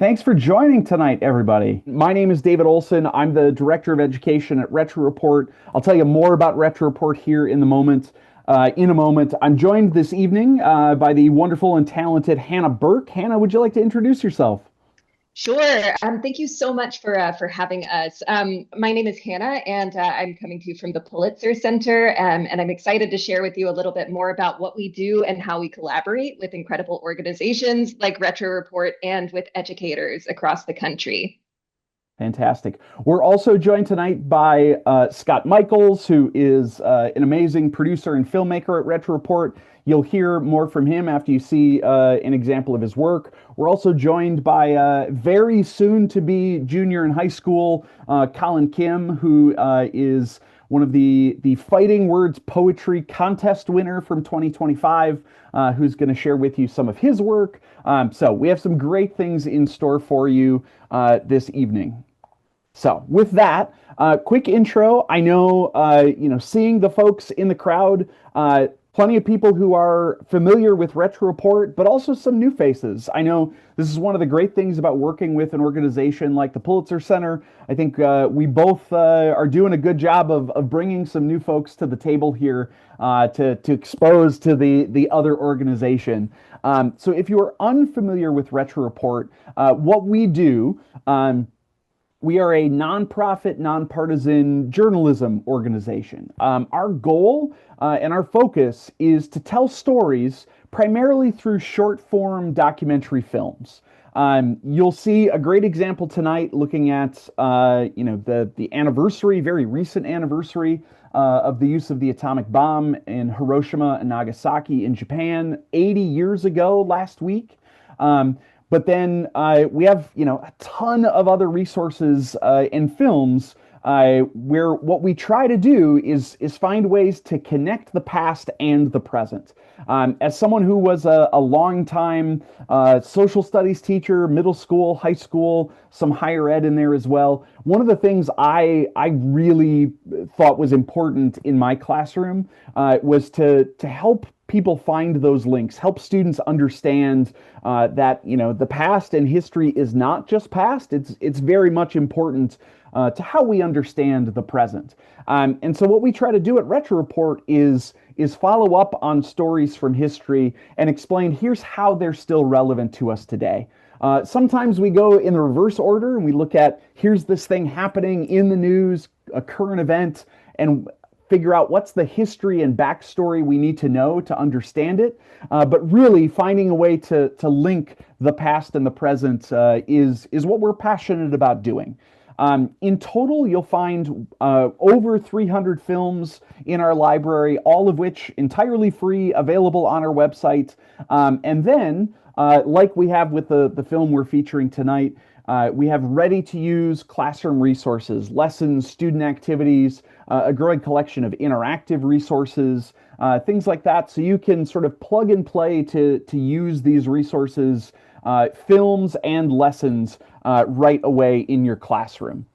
Thanks for joining tonight, everybody. My name is David Olson. I'm the Director of Education at Retro Report. I'll tell you more about Retro Report here in the moment. In a moment, I'm joined this evening by the wonderful and talented Hannah Berk. Hannah, would you like to introduce yourself? Sure. Thank you so much for having us. My name is Hannah, and I'm coming to you from the Pulitzer Center, and I'm excited to share with you a little bit more about what we do and how we collaborate with incredible organizations like Retro Report and with educators across the country. Fantastic. We're also joined tonight by Scott Michaels, who is an amazing producer and filmmaker at Retro Report. You'll hear more from him after you see an example of his work. We're also joined by very soon to be junior in high school, Colin Kim, who is one of the Fighting Words Poetry Contest winner from 2025, who's going to share with you some of his work. So we have some great things in store for you this evening. So with that, quick intro. I know, seeing the folks in the crowd, plenty of people who are familiar with Retro Report, but also some new faces. I know this is one of the great things about working with an organization like the Pulitzer Center. I think we both are doing a good job of bringing some new folks to the table here to expose to the other organization. So if you are unfamiliar with Retro Report, what we do. We are a nonprofit, nonpartisan journalism organization. Our goal and our focus is to tell stories primarily through short form documentary films. You'll see a great example tonight looking at the anniversary, very recent anniversary of the use of the atomic bomb in Hiroshima and Nagasaki in Japan 80 years ago last week. But then we have, a ton of other resources and films where what we try to do is find ways to connect the past and the present. As someone who was a long time social studies teacher, middle school, high school, some higher ed in there as well, one of the things I really thought was important in my classroom was to help people find those links, help students understand that the past and history is not just past. It's very much important to how we understand the present. And so what we try to do at Retro Report is follow up on stories from history and explain here's how they're still relevant to us today. Sometimes we go in the reverse order and we look at here's this thing happening in the news, a current event, and figure out what's the history and backstory we need to know to understand it. But really finding a way to link the past and the present is what we're passionate about doing. In total, you'll find over 300 films in our library, all of which entirely free, available on our website. And then, like we have with the film we're featuring tonight, we have ready-to-use classroom resources, lessons, student activities, a growing collection of interactive resources, things like that. So you can sort of plug and play to use these resources, films and lessons right away in your classroom.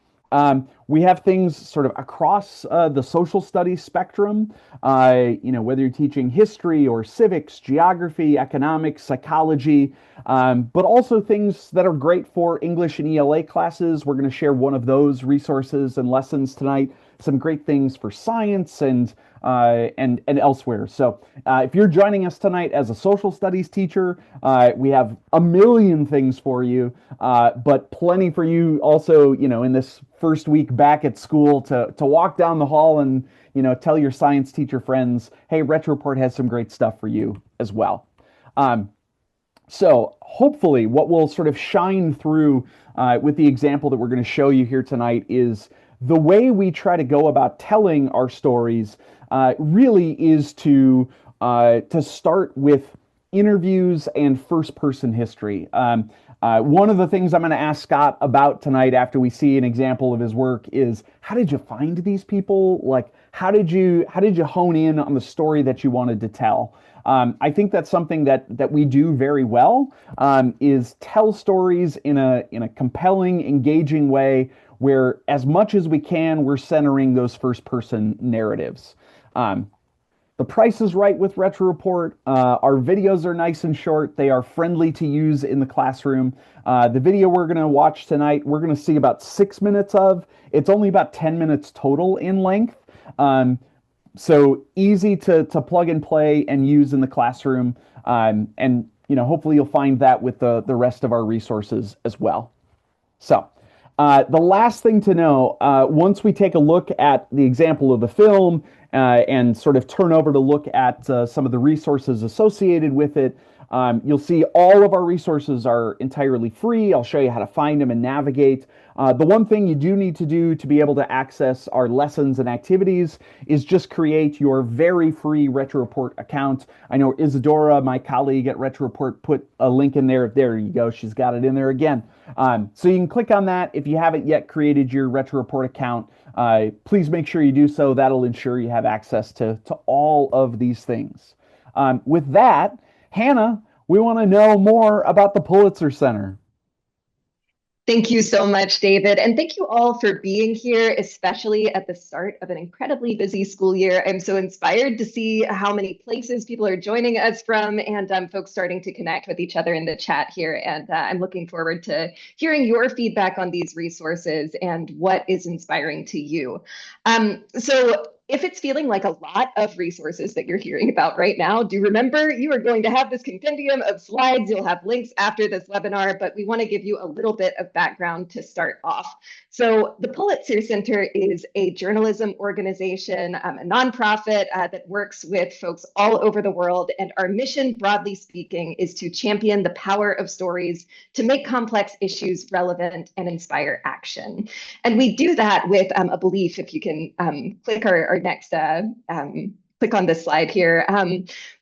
We have things sort of across the social studies spectrum, whether you're teaching history or civics, geography, economics, psychology, but also things that are great for English and ELA classes. We're going to share one of those resources and lessons tonight. Some great things for science and elsewhere. So if you're joining us tonight as a social studies teacher, we have a million things for you, but plenty for you also, in this first week back at school to walk down the hall and, tell your science teacher friends, hey, Retro Report has some great stuff for you as well. So hopefully what will sort of shine through with the example that we're going to show you here tonight is the way we try to go about telling our stories really is to start with interviews and first-person history. One of the things I'm going to ask Scott about tonight after we see an example of his work is how did you find these people? Like, how did you hone in on the story that you wanted to tell? I think that's something that we do very well, is tell stories in a compelling, engaging way where as much as we can, we're centering those first person narratives. The price is right with Retro Report. Our videos are nice and short. They are friendly to use in the classroom. The video we're going to watch tonight, we're going to see about 6 minutes of. It's only about 10 minutes total in length. So easy to plug and play and use in the classroom. And hopefully you'll find that with the rest of our resources as well. So, the last thing to know, once we take a look at the example of the film and sort of turn over to look at some of the resources associated with it, you'll see all of our resources are entirely free. I'll show you how to find them and navigate. The one thing you do need to do to be able to access our lessons and activities is just create your very free Retro Report account. I know Isadora, my colleague at Retro Report, put a link in there. There you go. She's got it in there again. So you can click on that. If you haven't yet created your Retro Report account, please make sure you do so. That'll ensure you have access to all of these things. With that, Hannah, we want to know more about the Pulitzer Center. Thank you so much, David. And thank you all for being here, especially at the start of an incredibly busy school year. I'm so inspired to see how many places people are joining us from and folks starting to connect with each other in the chat here. And I'm looking forward to hearing your feedback on these resources and what is inspiring to you. So if it's feeling like a lot of resources that you're hearing about right now, do remember you are going to have this compendium of slides. You'll have links after this webinar, but we want to give you a little bit of background to start off. So the Pulitzer Center is a journalism organization, a nonprofit that works with folks all over the world. And our mission, broadly speaking, is to champion the power of stories to make complex issues relevant and inspire action. And we do that with a belief, if you can click our next click on this slide here.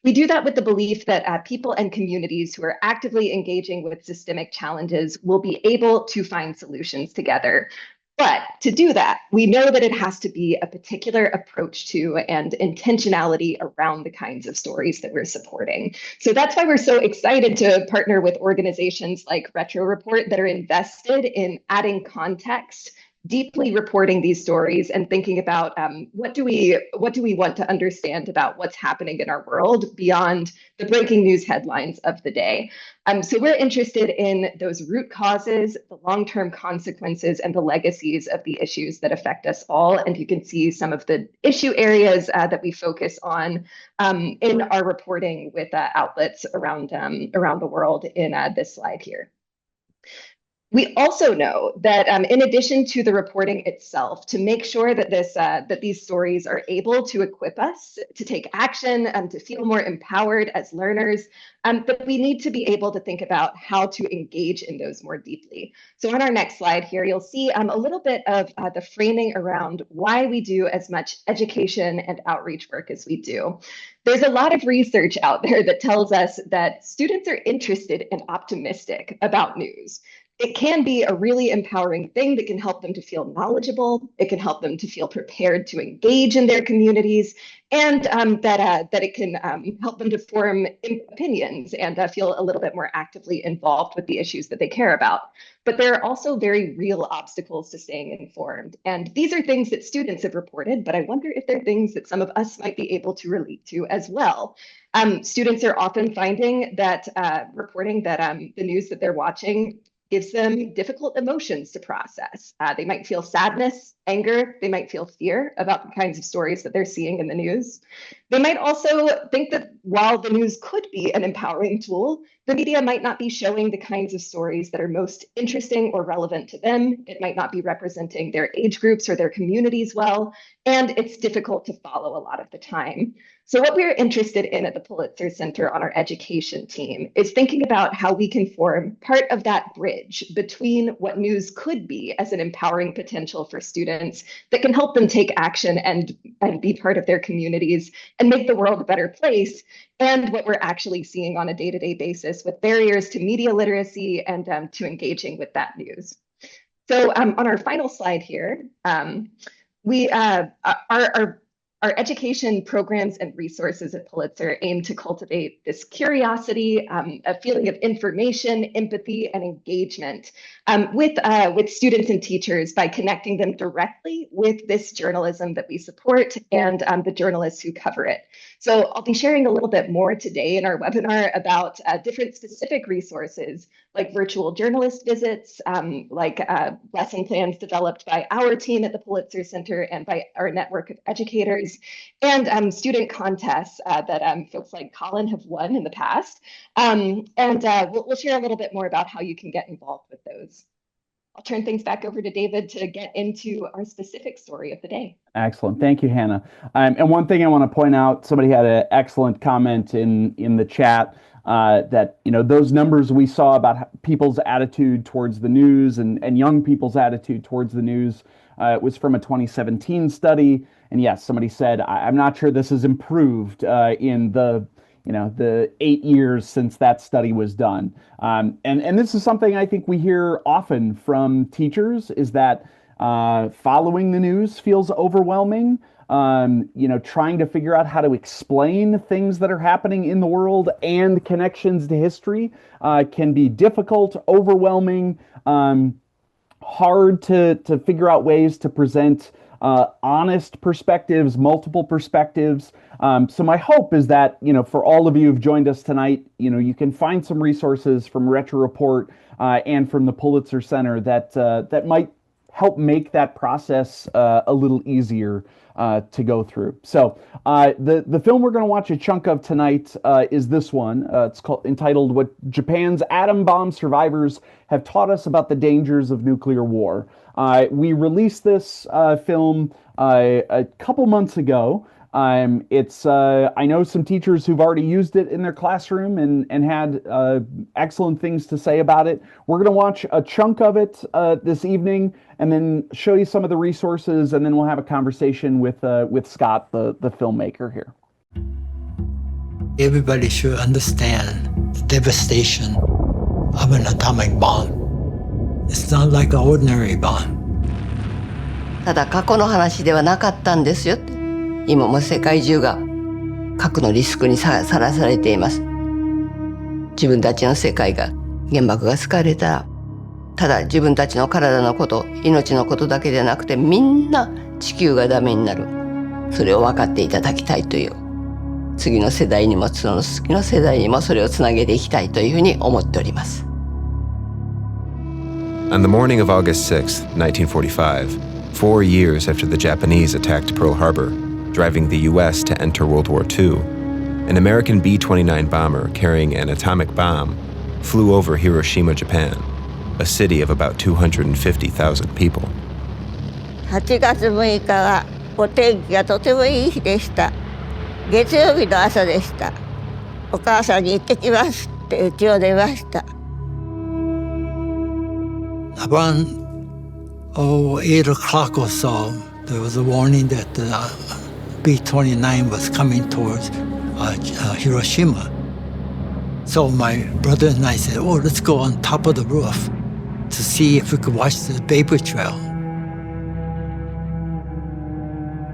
We do that with the belief that people and communities who are actively engaging with systemic challenges will be able to find solutions together. But to do that, we know that it has to be a particular approach to and intentionality around the kinds of stories that we're supporting. So that's why we're so excited to partner with organizations like Retro Report that are invested in adding context, deeply reporting these stories and thinking about what do we want to understand about what's happening in our world beyond the breaking news headlines of the day. So we're interested in those root causes, the long-term consequences, and the legacies of the issues that affect us all. And you can see some of the issue areas that we focus on in our reporting with outlets around the world in this slide here. We also know that in addition to the reporting itself, to make sure that that these stories are able to equip us to take action and to feel more empowered as learners, that we need to be able to think about how to engage in those more deeply. So on our next slide here, you'll see a little bit of the framing around why we do as much education and outreach work as we do. There's a lot of research out there that tells us that students are interested and optimistic about news. It can be a really empowering thing that can help them to feel knowledgeable. It can help them to feel prepared to engage in their communities, and that it can help them to form opinions and feel a little bit more actively involved with the issues that they care about. But there are also very real obstacles to staying informed. And these are things that students have reported, but I wonder if they're things that some of us might be able to relate to as well. Students are often finding that reporting that the news that they're watching gives them difficult emotions to process. They might feel sadness, anger, they might feel fear about the kinds of stories that they're seeing in the news. They might also think that while the news could be an empowering tool, the media might not be showing the kinds of stories that are most interesting or relevant to them. It might not be representing their age groups or their communities well, and it's difficult to follow a lot of the time. So what we're interested in at the Pulitzer Center on our education team is thinking about how we can form part of that bridge between what news could be as an empowering potential for students that can help them take action and be part of their communities and make the world a better place, and what we're actually seeing on a day-to-day basis with barriers to media literacy and to engaging with that news. So on our final slide here, our education programs and resources at Pulitzer aim to cultivate this curiosity, a feeling of information, empathy, and engagement with students and teachers by connecting them directly with this journalism that we support and the journalists who cover it. So I'll be sharing a little bit more today in our webinar about different specific resources like virtual journalist visits, lesson plans developed by our team at the Pulitzer Center and by our network of educators, and student contests that folks like Colin have won in the past. We'll share a little bit more about how you can get involved with those. I'll turn things back over to David to get into our specific story of the day. Excellent. Thank you, Hannah. And one thing I want to point out, somebody had an excellent comment in the chat that, those numbers we saw about people's attitude towards the news and young people's attitude towards the news was from a 2017 study. And yes, somebody said, I'm not sure this has improved in the 8 years since that study was done. And this is something I think we hear often from teachers, is that following the news feels overwhelming. Trying to figure out how to explain things that are happening in the world and connections to history can be difficult, overwhelming, hard to figure out ways to present honest perspectives, multiple perspectives. So my hope is that, for all of you who've joined us tonight, you can find some resources from Retro Report and from the Pulitzer Center that might help make that process a little easier to go through. So the film we're going to watch a chunk of tonight is this one. It's entitled "What Japan's Atom Bomb Survivors Have Taught Us About the Dangers of Nuclear War." We released this film a couple months ago. I know some teachers who've already used it in their classroom and had excellent things to say about it. We're going to watch a chunk of it this evening and then show you some of the resources, and then we'll have a conversation with Scott, the filmmaker here. Everybody should understand the devastation of an atomic bomb. It's not like an ordinary bomb. ただ過去の話ではなかったんですよ。今も世界中が核のリスクにさらされています。自分たちの世界が原爆が使われたら、ただ自分たちの体のこと、命のことだけでなくて、みんな地球がダメになる。それを分かっていただきたいという。次の世代にもその次の世代にもそれをつなげていきたいというふうに思っております。On the morning of August 6, 1945, 4 years after the Japanese attacked Pearl Harbor, driving the U.S. to enter World War II, an American B-29 bomber carrying an atomic bomb flew over Hiroshima, Japan, a city of about 250,000 people. 8月6日はお天気がとてもいい日でした。月曜日の朝でした。お母さんに行ってきますって家を出ました。Around 8 o'clock or so, there was a warning that B-29 was coming towards Hiroshima. So my brother and I said, let's go on top of the roof to see if we could watch the vapor trail.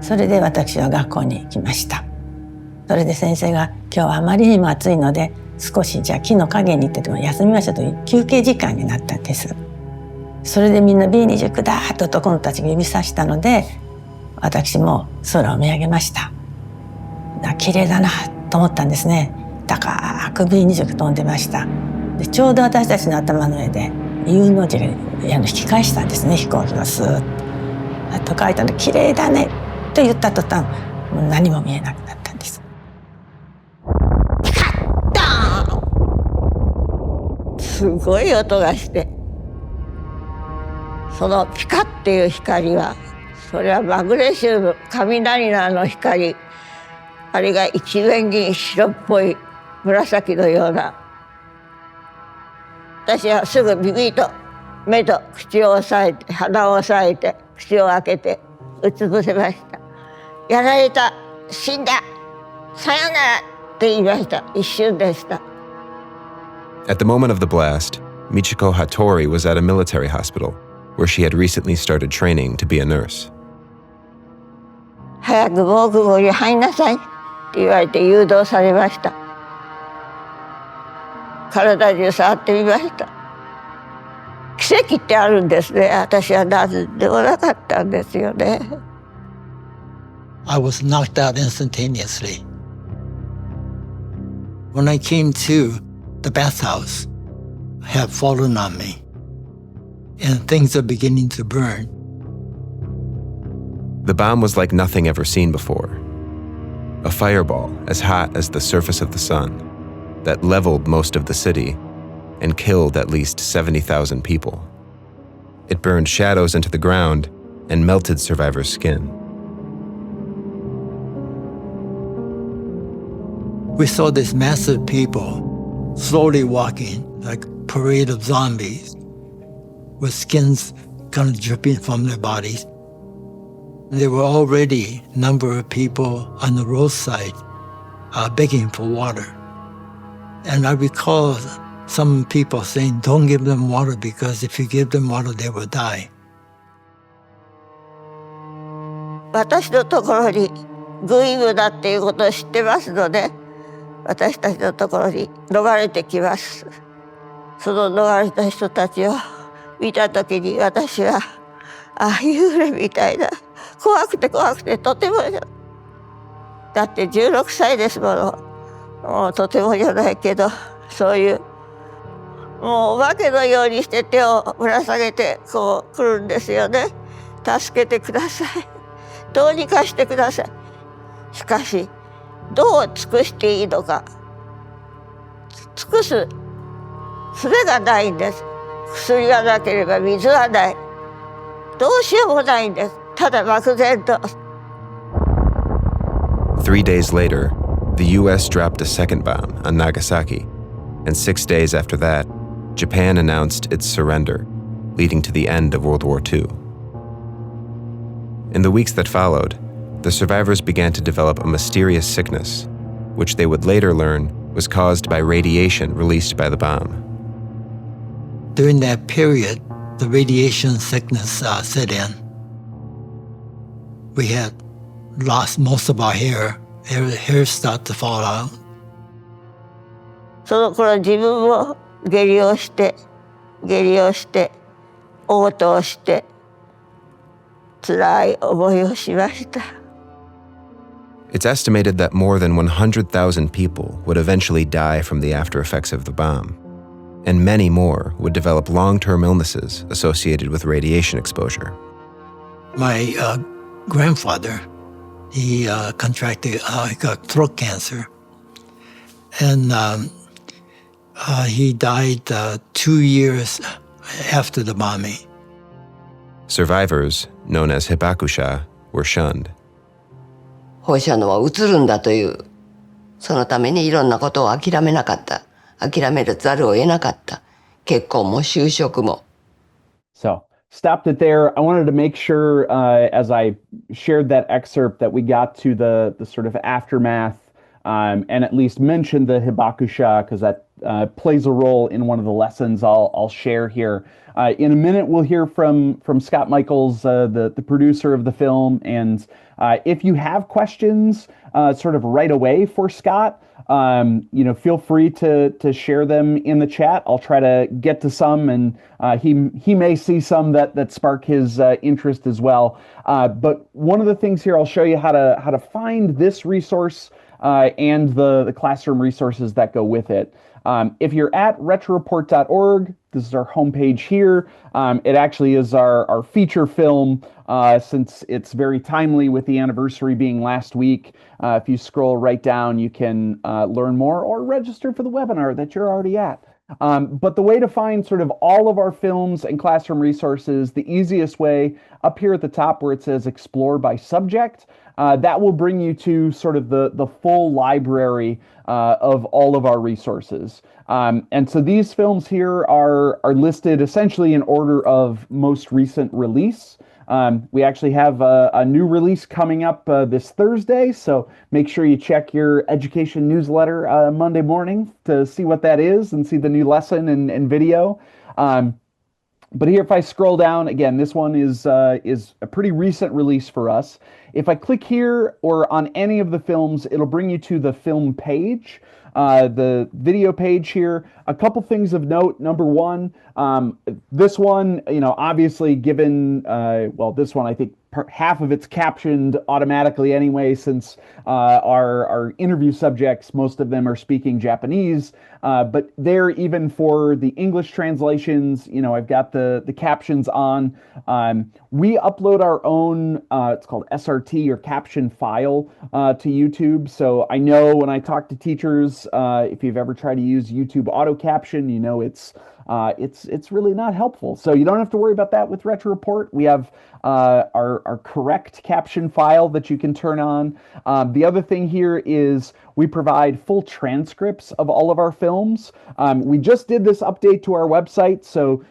それで私は学校に行きました。それで先生が今日はあまりにも暑いので少しじゃあ木の陰に行ってでも休みましょうという休憩時間になったんです。それでみんな B29 だーっと男の子たちが指さしたので私も空を見上げました。綺麗だなと思ったんですね。高く B29 飛んでました。でちょうど私たちの頭の上で U の字が引き返したんですね。飛行機がスーッと書いたの綺麗だねと言った途端もう何も見えなくなったんです。ピカッドーンすごい音がしてそのピカッっていう光はそれはマグネシウム雷の光あれが一面に白っぽい紫のような私はすぐ耳と目と口を押さえて鼻を押さえて口を開けてうつ伏せました。やられた死んださよならって言いました。一瞬でした。 At the moment of the blast, Michiko Hattori was at a military hospital where she had recently started training to be a nurse. 早く防空壕に入んなさいって言われて誘導されました。体中触ってみました。奇跡ってあるんですね。私は何でもなかったんですよね。I was knocked out instantaneously. When I came to, the bathhouse had fallen on me, and things are beginning to burn. The bomb was like nothing ever seen before. A fireball as hot as the surface of the sun that leveled most of the city and killed at least 70,000 people. It burned shadows into the ground and melted survivors' skin. We saw this massive people slowly walking like a parade of zombies with skins kind of dripping from their bodies. There were already a number of people on the roadside begging for water. And I recall some people saying, don't give them water because if you give them water, they will die. 私のところに軍医部だっていうことを知ってますので、私たちのところに逃れてきます。その逃れた人たちを見たときに私は幽霊みたいな怖くてとてもだって16歳ですもの。もうとてもじゃないけどそういうもうお化けのようにして手をぶら下げてこう来るんですよね。助けてください。どうにかしてください。しかしどう尽くしていいのか尽くす術がないんです。薬がなければ水はない。どうしようもないんです。ただ漠然と。3 days later, the U.S. dropped a second bomb on Nagasaki, and 6 days after that, Japan announced its surrender, leading to the end of World War II. In the weeks that followed, the survivors began to develop a mysterious sickness, which they would later learn was caused by radiation released by the bomb. During that period, the radiation sickness set in. We had lost most of our hair. Hair started to fall out. その頃自分も下痢をして嘔吐して辛い思いをしました。It's estimated that more than 100,000 people would eventually die from the after effects of the bomb, and many more would develop long-term illnesses associated with radiation exposure. My grandfather, he contracted he got throat cancer, and he died 2 years after the bombing. Survivors, known as hibakusha, were shunned. 放射能は移るんだという、そのためにいろんなことを諦めなかった。諦めざるを得なかった。結婚も就職も。So, stopped it there. I wanted to make sure, as I shared that excerpt, that we got to the sort of aftermath and at least mentioned the hibakusha, because that plays a role in one of the lessons I'll share here. In a minute, we'll hear from Scott Michaels, the producer of the film, and if you have questions sort of right away for Scott, feel free to share them in the chat. I'll try to get to some, and he may see some that spark his interest as well. But one of the things here, I'll show you how to find this resource and the classroom resources that go with it. If you're at retroreport.org, this is our homepage here. It actually is our feature film, since it's very timely with the anniversary being last week. If you scroll right down, you can learn more or register for the webinar that you're already at. But the way to find sort of all of our films and classroom resources, the easiest way, up here at the top where it says Explore by Subject, that will bring you to sort of the full library of all of our resources. And so these films here are listed essentially in order of most recent release. We actually have a new release coming up this Thursday, so make sure you check your education newsletter Monday morning to see what that is and see the new lesson and video. But here, if I scroll down, again, this one is a pretty recent release for us. If I click here or on any of the films, it'll bring you to the film page, the video page here. A couple things of note. Number one, this one, obviously given, this one I think half of it's captioned automatically anyway, since our interview subjects, most of them are speaking Japanese. But there, even for the English translations, I've got the captions on. We upload our own, it's called SRT or caption file to YouTube. So I know when I talk to teachers, if you've ever tried to use YouTube auto caption, it's really not helpful. So you don't have to worry about that with Retro Report. We have our correct caption file that you can turn on. The other thing here is we provide full transcripts of all of our films. We just did this update to our website, so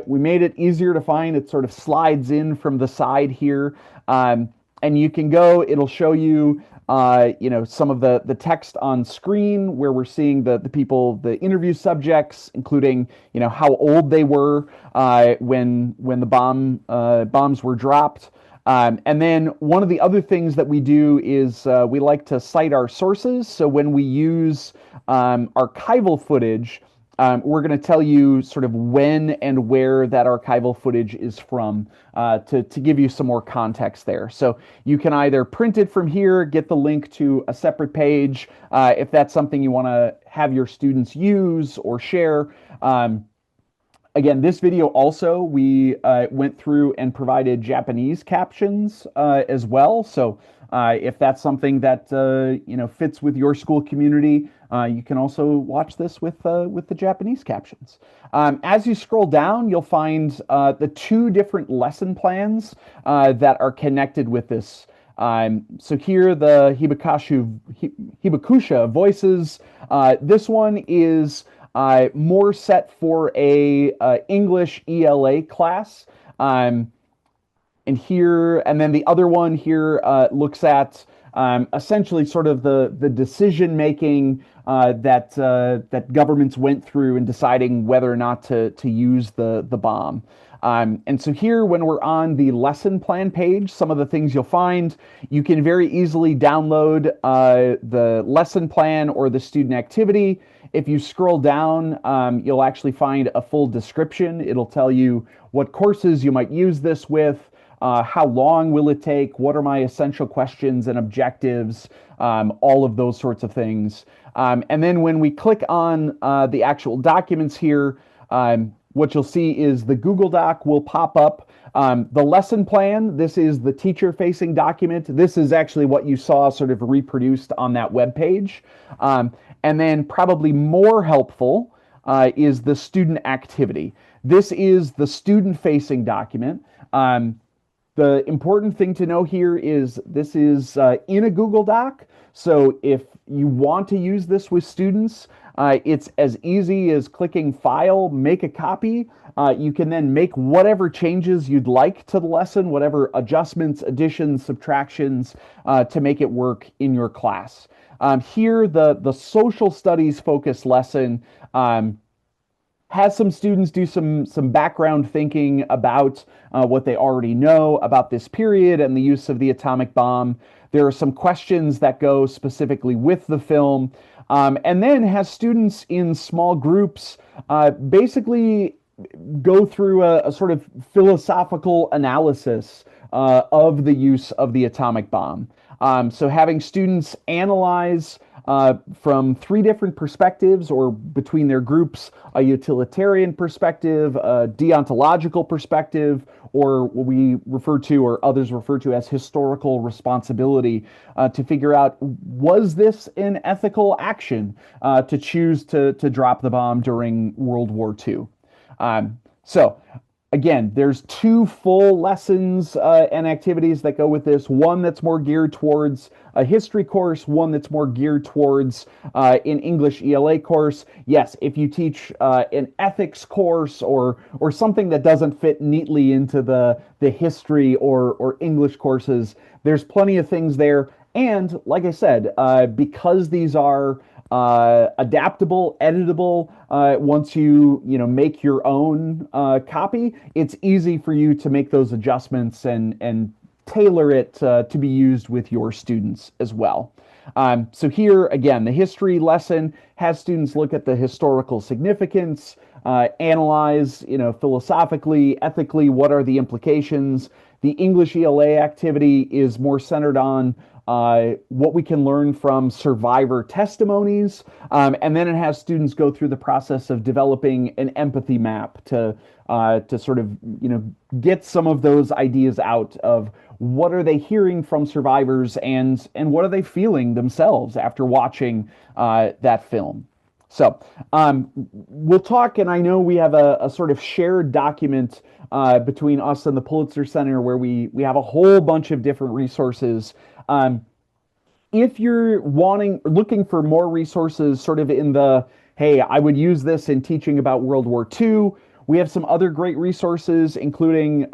we made it easier to find. It sort of slides in from the side here, and you can go. It'll show you some of the text on screen where we're seeing the people, the interview subjects, including, how old they were when the bombs were dropped. And then one of the other things that we do is we like to cite our sources. So when we use archival footage, we're going to tell you sort of when and where that archival footage is from to give you some more context there. So you can either print it from here, get the link to a separate page, if that's something you want to have your students use or share. Again, this video also, we went through and provided Japanese captions as well. So if that's something that fits with your school community, you can also watch this with the Japanese captions. As you scroll down, you'll find the two different lesson plans that are connected with this. So here, the Hibakusha voices. This one is more set for a English ELA class. And then the other one here looks at essentially sort of the decision making that governments went through in deciding whether or not to use the bomb. And so here, when we're on the lesson plan page, some of the things you'll find, you can very easily download the lesson plan or the student activity. If you scroll down, you'll actually find a full description. It'll tell you what courses you might use this with, how long will it take, what are my essential questions and objectives, all of those sorts of things. And then when we click on the actual documents here, what you'll see is the Google Doc will pop up. The lesson plan, this is the teacher-facing document. This is actually what you saw sort of reproduced on that web page. And then probably more helpful is the student activity. This is the student-facing document. The important thing to know here is this is in a Google Doc. So if you want to use this with students, it's as easy as clicking File, make a copy. You can then make whatever changes you'd like to the lesson, whatever adjustments, additions, subtractions, to make it work in your class. Here, the social studies focused lesson has some students do some background thinking about what they already know about this period and the use of the atomic bomb. There are some questions that go specifically with the film, and then has students in small groups basically go through a sort of philosophical analysis of the use of the atomic bomb. So having students analyze from three different perspectives, or between their groups, a utilitarian perspective, a deontological perspective, or what we refer to, or others refer to as historical responsibility, to figure out, was this an ethical action to choose to drop the bomb during World War II? So again, there's two full lessons and activities that go with this. One that's more geared towards a history course, one that's more geared towards an English ELA course. Yes, if you teach an ethics course or something that doesn't fit neatly into the history or English courses, there's plenty of things there. And like I said, because these are adaptable, editable, once you make your own copy, it's easy for you to make those adjustments and tailor it to be used with your students as well. So here, again, the history lesson has students look at the historical significance, analyze, philosophically, ethically, what are the implications. The English ELA activity is more centered on what we can learn from survivor testimonies, and then it has students go through the process of developing an empathy map to sort of get some of those ideas out of what are they hearing from survivors and what are they feeling themselves after watching that film. So we'll talk, and I know we have a sort of shared document between us and the Pulitzer Center where we have a whole bunch of different resources. If you're looking for more resources sort of in the, hey, I would use this in teaching about World War II, we have some other great resources, including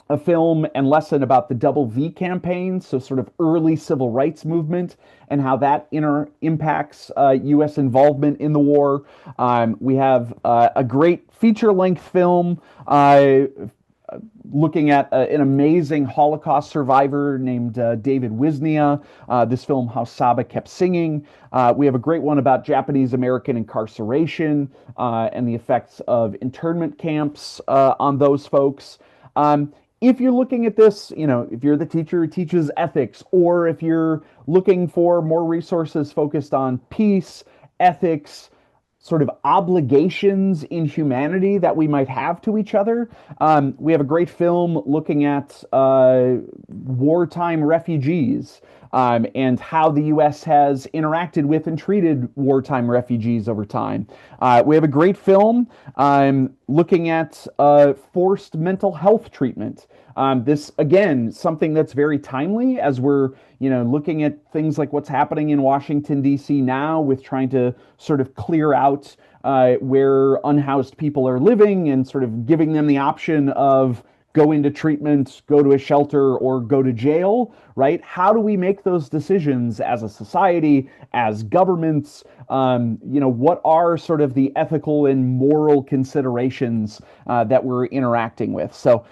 a film and lesson about the Double V campaign, so sort of early civil rights movement and how that impacts U.S. involvement in the war. We have a great feature-length film looking at an amazing Holocaust survivor named David Wisnia. This film, How Saba Kept Singing. We have a great one about Japanese American incarceration and the effects of internment camps on those folks. If you're looking at this, if you're the teacher who teaches ethics, or if you're looking for more resources focused on peace, ethics, sort of obligations in humanity that we might have to each other, we have a great film looking at wartime refugees and how the U.S. has interacted with and treated wartime refugees over time. We have a great film looking at forced mental health treatment. This, again, something that's very timely as we're, looking at things like what's happening in Washington, D.C. now with trying to sort of clear out where unhoused people are living and sort of giving them the option of go into treatment, go to a shelter, or go to jail, right? How do we make those decisions as a society, as governments? What are sort of the ethical and moral considerations that we're interacting with? So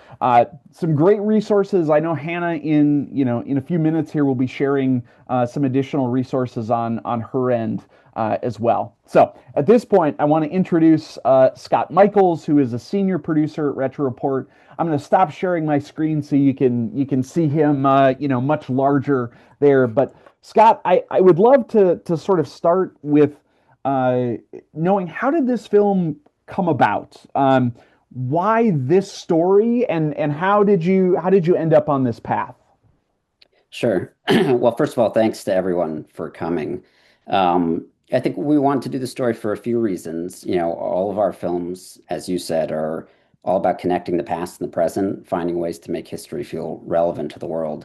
some great resources. I know Hannah in a few minutes here will be sharing some additional resources on her end as well. So at this point, I want to introduce Scott Michaels, who is a senior producer at Retro Report. I'm going to stop sharing my screen so you can see him, much larger there. But Scott, I would love to sort of start with knowing, how did this film come about? Why this story, and how did you end up on this path? Sure. Well, first of all, thanks to everyone for coming. I think we wanted to do the story for a few reasons. All of our films, as you said, are all about connecting the past and the present, finding ways to make history feel relevant to the world.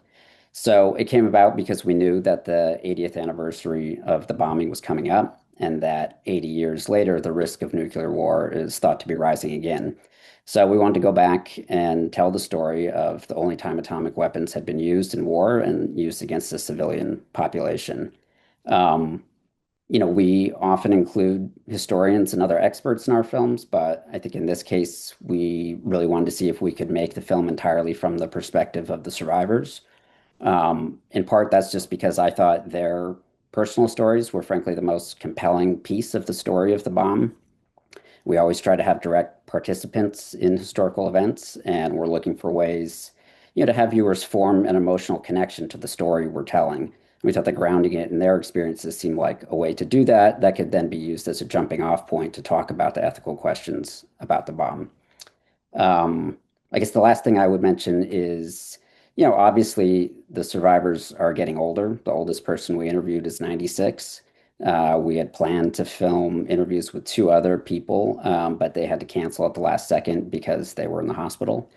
So it came about because we knew that the 80th anniversary of the bombing was coming up, and that 80 years later, the risk of nuclear war is thought to be rising again. So we wanted to go back and tell the story of the only time atomic weapons had been used in war and used against the civilian population. We often include historians and other experts in our films, but I think in this case, we really wanted to see if we could make the film entirely from the perspective of the survivors. In part, that's just because I thought their personal stories were frankly the most compelling piece of the story of the bomb. We always try to have direct participants in historical events, and we're looking for ways, to have viewers form an emotional connection to the story we're telling. We thought that grounding it in their experiences seemed like a way to do that could then be used as a jumping off point to talk about the ethical questions about the bomb. I guess the last thing I would mention is, obviously the survivors are getting older. The oldest person we interviewed is 96. We had planned to film interviews with two other people, but they had to cancel at the last second because they were in the hospital.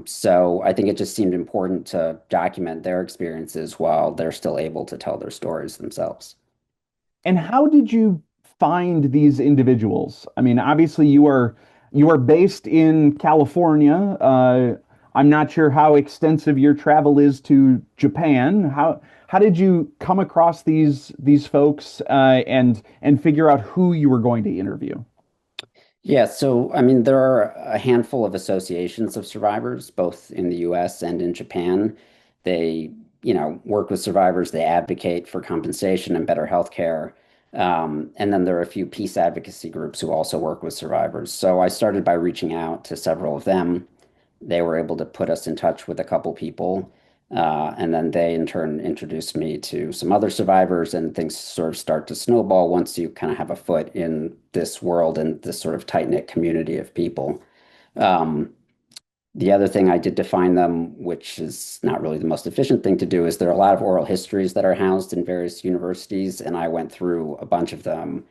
So I think it just seemed important to document their experiences while they're still able to tell their stories themselves. And how did you find these individuals? I mean, obviously you are based in California. I'm not sure how extensive your travel is to Japan. How did you come across these folks and figure out who you were going to interview? Yeah, so I mean, there are a handful of associations of survivors, both in the US and in Japan. They work with survivors. They advocate for compensation and better health care. And then there are a few peace advocacy groups who also work with survivors. So I started by reaching out to several of them. They were able to put us in touch with a couple people. And then they in turn introduced me to some other survivors, and things sort of start to snowball once you kind of have a foot in this world and this sort of tight-knit community of people. Um, the other thing I did to find them, which is not really the most efficient thing to do, is there are a lot of oral histories that are housed in various universities, and I went through a bunch of them,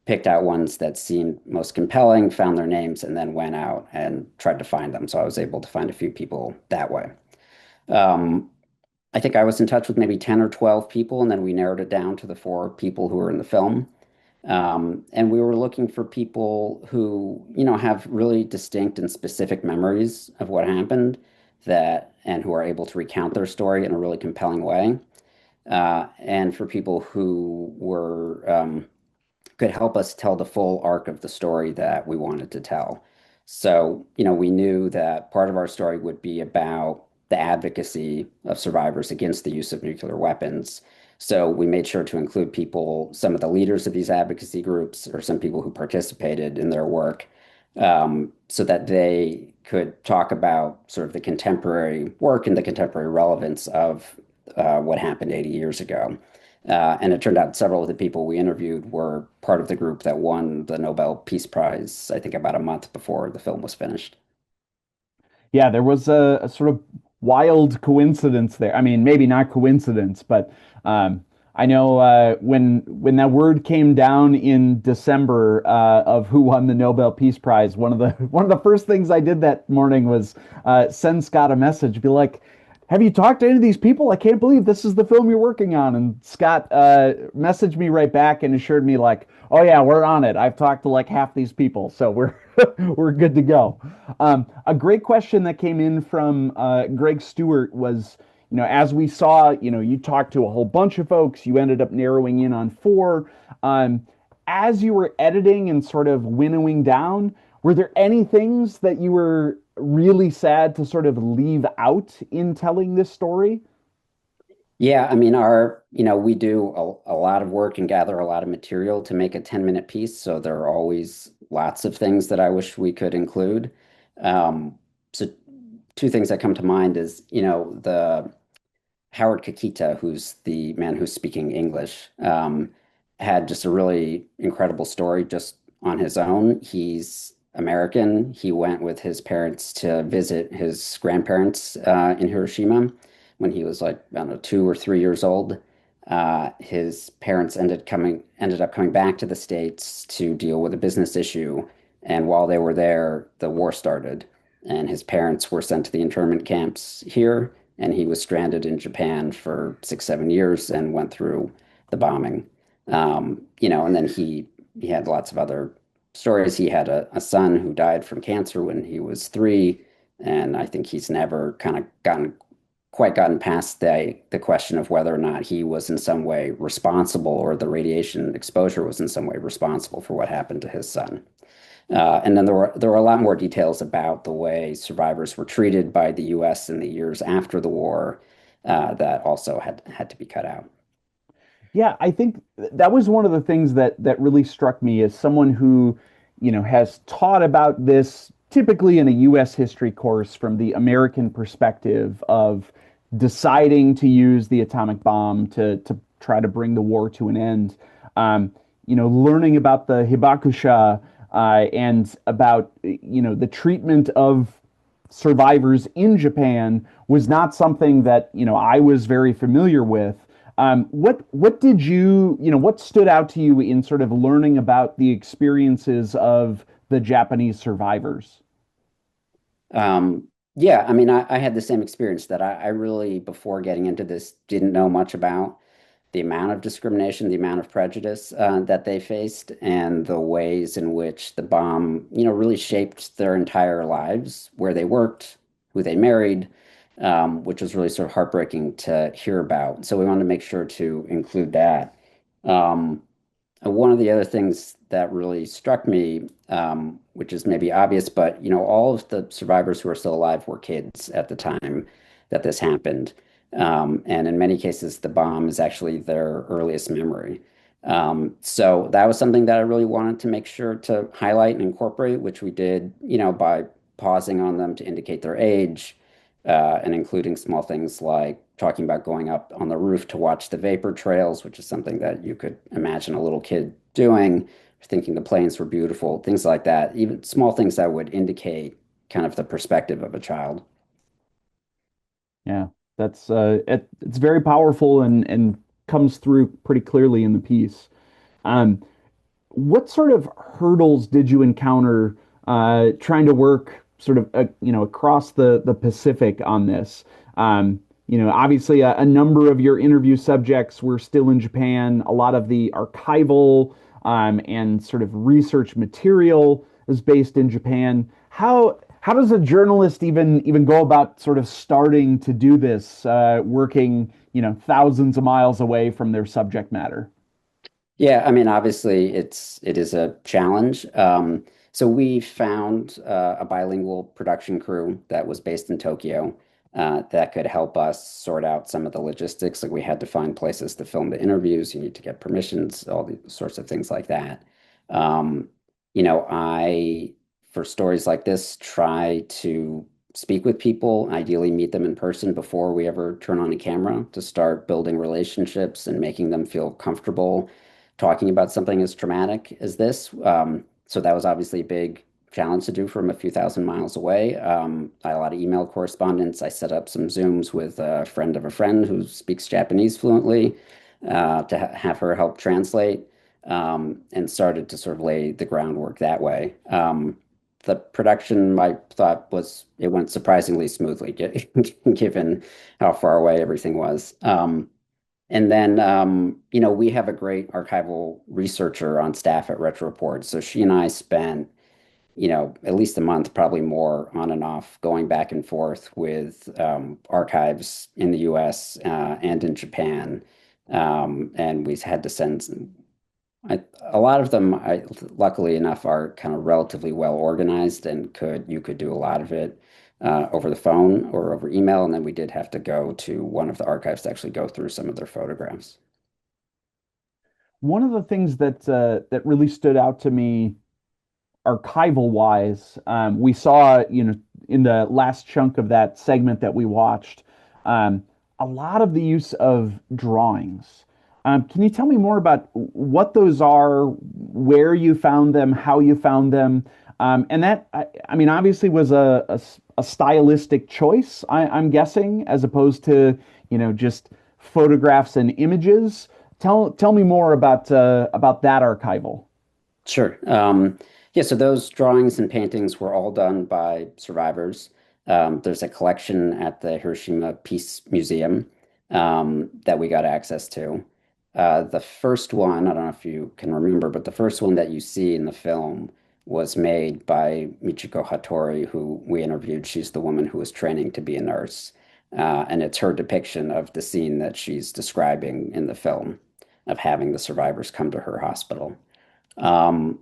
picked out ones that seemed most compelling, found their names, and then went out and tried to find them. So I was able to find a few people that way. Um, I think I was in touch with maybe 10 or 12 people, and then we narrowed it down to the four people who were in the film. And we were looking for people who, have really distinct and specific memories of what happened and who are able to recount their story in a really compelling way. And for people who could help us tell the full arc of the story that we wanted to tell. So, we knew that part of our story would be about the advocacy of survivors against the use of nuclear weapons. So we made sure to include some of the leaders of these advocacy groups, or some people who participated in their work, so that they could talk about sort of the contemporary work and the contemporary relevance of what happened 80 years ago. And it turned out several of the people we interviewed were part of the group that won the Nobel Peace Prize, I think about a month before the film was finished. Yeah, there was a sort of wild coincidence there. I mean, maybe not coincidence, but I know when that word came down in December of who won the Nobel Peace Prize, one of the first things I did that morning was send Scott a message, be like, "Have you talked to any of these people? I can't believe this is the film you're working on." And Scott messaged me right back and assured me like, "Oh yeah, we're on it. I've talked to like half these people, so we're we're good to go." A great question that came in from Greg Stewart was, as we saw, you talked to a whole bunch of folks. You ended up narrowing in on four. As you were editing and sort of winnowing down, were there any things that you were really sad to sort of leave out in telling this story? Yeah, I mean, we do a lot of work and gather a lot of material to make a 10-minute piece. So there are always lots of things that I wish we could include. So two things that come to mind is, the Howard Kakita, who's the man who's speaking English, had just a really incredible story just on his own. He's American. He went with his parents to visit his grandparents in Hiroshima when he was like, I don't know, 2 or 3 years old. His parents ended up coming back to the States to deal with a business issue. And while they were there, the war started, and his parents were sent to the internment camps here, and he was stranded in Japan for 6, 7 years and went through the bombing. And then he had lots of other stories. He had a son who died from cancer when he was 3, and I think he's never kind of gotten past the question of whether or not he was in some way responsible, or the radiation exposure was in some way responsible for what happened to his son. And then there were a lot more details about the way survivors were treated by the U.S. in the years after the war that also had to be cut out. Yeah, I think that was one of the things that really struck me as someone who, has taught about this typically in a U.S. history course from the American perspective of deciding to use the atomic bomb to try to bring the war to an end. Learning about the hibakusha and about the treatment of survivors in Japan was not something that I was very familiar with. What did what stood out to you in sort of learning about the experiences of the Japanese survivors? Yeah, I mean, I had the same experience that I really, before getting into this, didn't know much about the amount of discrimination, the amount of prejudice that they faced, and the ways in which the bomb, really shaped their entire lives, where they worked, who they married, which was really sort of heartbreaking to hear about. So we wanted to make sure to include that. One of the other things that really struck me, which is maybe obvious, but all of the survivors who are still alive were kids at the time that this happened. And in many cases, the bomb is actually their earliest memory. So that was something that I really wanted to make sure to highlight and incorporate, which we did, by pausing on them to indicate their age, and including small things like talking about going up on the roof to watch the vapor trails, which is something that you could imagine a little kid doing, thinking the planes were beautiful, things like that. Even small things that would indicate kind of the perspective of a child. Yeah, that's it's very powerful and comes through pretty clearly in the piece. Um, what sort of hurdles did you encounter trying to work sort of across the Pacific on this? Obviously a number of your interview subjects were still in Japan. A lot of the archival and sort of research material is based in Japan. How does a journalist even go about sort of starting to do this, working thousands of miles away from their subject matter? Yeah, I mean, obviously, it is a challenge. So we found a bilingual production crew that was based in Tokyo that could help us sort out some of the logistics. Like we had to find places to film the interviews. You need to get permissions, all the sorts of things like that. Um, I for stories like this try to speak with people, ideally meet them in person before we ever turn on a camera to start building relationships and making them feel comfortable talking about something as traumatic as this. So that was obviously a big challenge to do from a few thousand miles away. I had a lot of email correspondence. I set up some Zooms with a friend of a friend who speaks Japanese fluently to have her help translate, and started to sort of lay the groundwork that way. The production, I thought, it went surprisingly smoothly, given how far away everything was. And then, we have a great archival researcher on staff at Retro Report. So she and I spent, at least a month, probably more on and off, going back and forth with archives in the US and in Japan. And we had to send a lot of them, luckily enough, are kind of relatively well organized and you could do a lot of it over the phone or over email. And then we did have to go to one of the archives to actually go through some of their photographs. One of the things that really stood out to me archival wise, we saw, in the last chunk of that segment that we watched, um, a lot of the use of drawings. Can you tell me more about what those are, where you found them, how you found them? And that, I mean, obviously was a stylistic choice, I'm guessing, as opposed to, just photographs and images. Tell me more about that archival. Sure. Yeah, so those drawings and paintings were all done by survivors. There's a collection at the Hiroshima Peace Museum that we got access to. The first one, I don't know if you can remember, but the first one that you see in the film was made by Michiko Hattori, who we interviewed. She's the woman who was training to be a nurse. And it's her depiction of the scene that she's describing in the film of having the survivors come to her hospital. Um,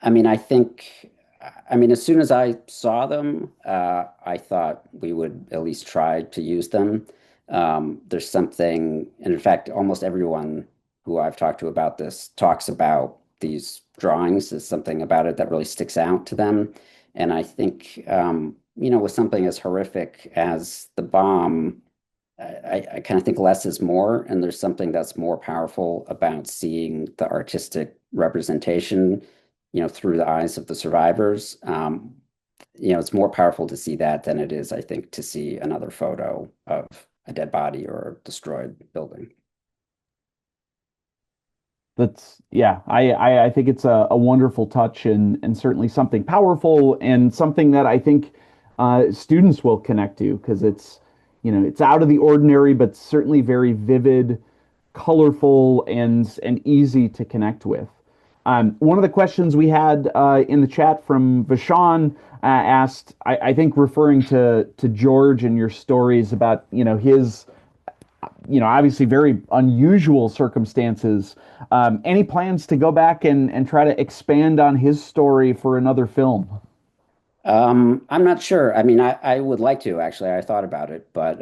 I mean, as soon as I saw them, I thought we would at least try to use them. There's something, and in fact, almost everyone who I've talked to about this talks about these drawings. There's something about it that really sticks out to them. And I think, with something as horrific as the bomb, I kind of think less is more, and there's something that's more powerful about seeing the artistic representation, through the eyes of the survivors. It's more powerful to see that than it is, I think, to see another photo of a dead body or a destroyed building. That's yeah, I think it's a wonderful touch and certainly something powerful and something that I think students will connect to because it's out of the ordinary, but certainly very vivid, colorful, and easy to connect with. One of the questions we had in the chat from Vashon asked, I think referring to George and your stories about his obviously very unusual circumstances. Any plans to go back and try to expand on his story for another film? I'm not sure. I mean, I would like to actually. I thought about it, but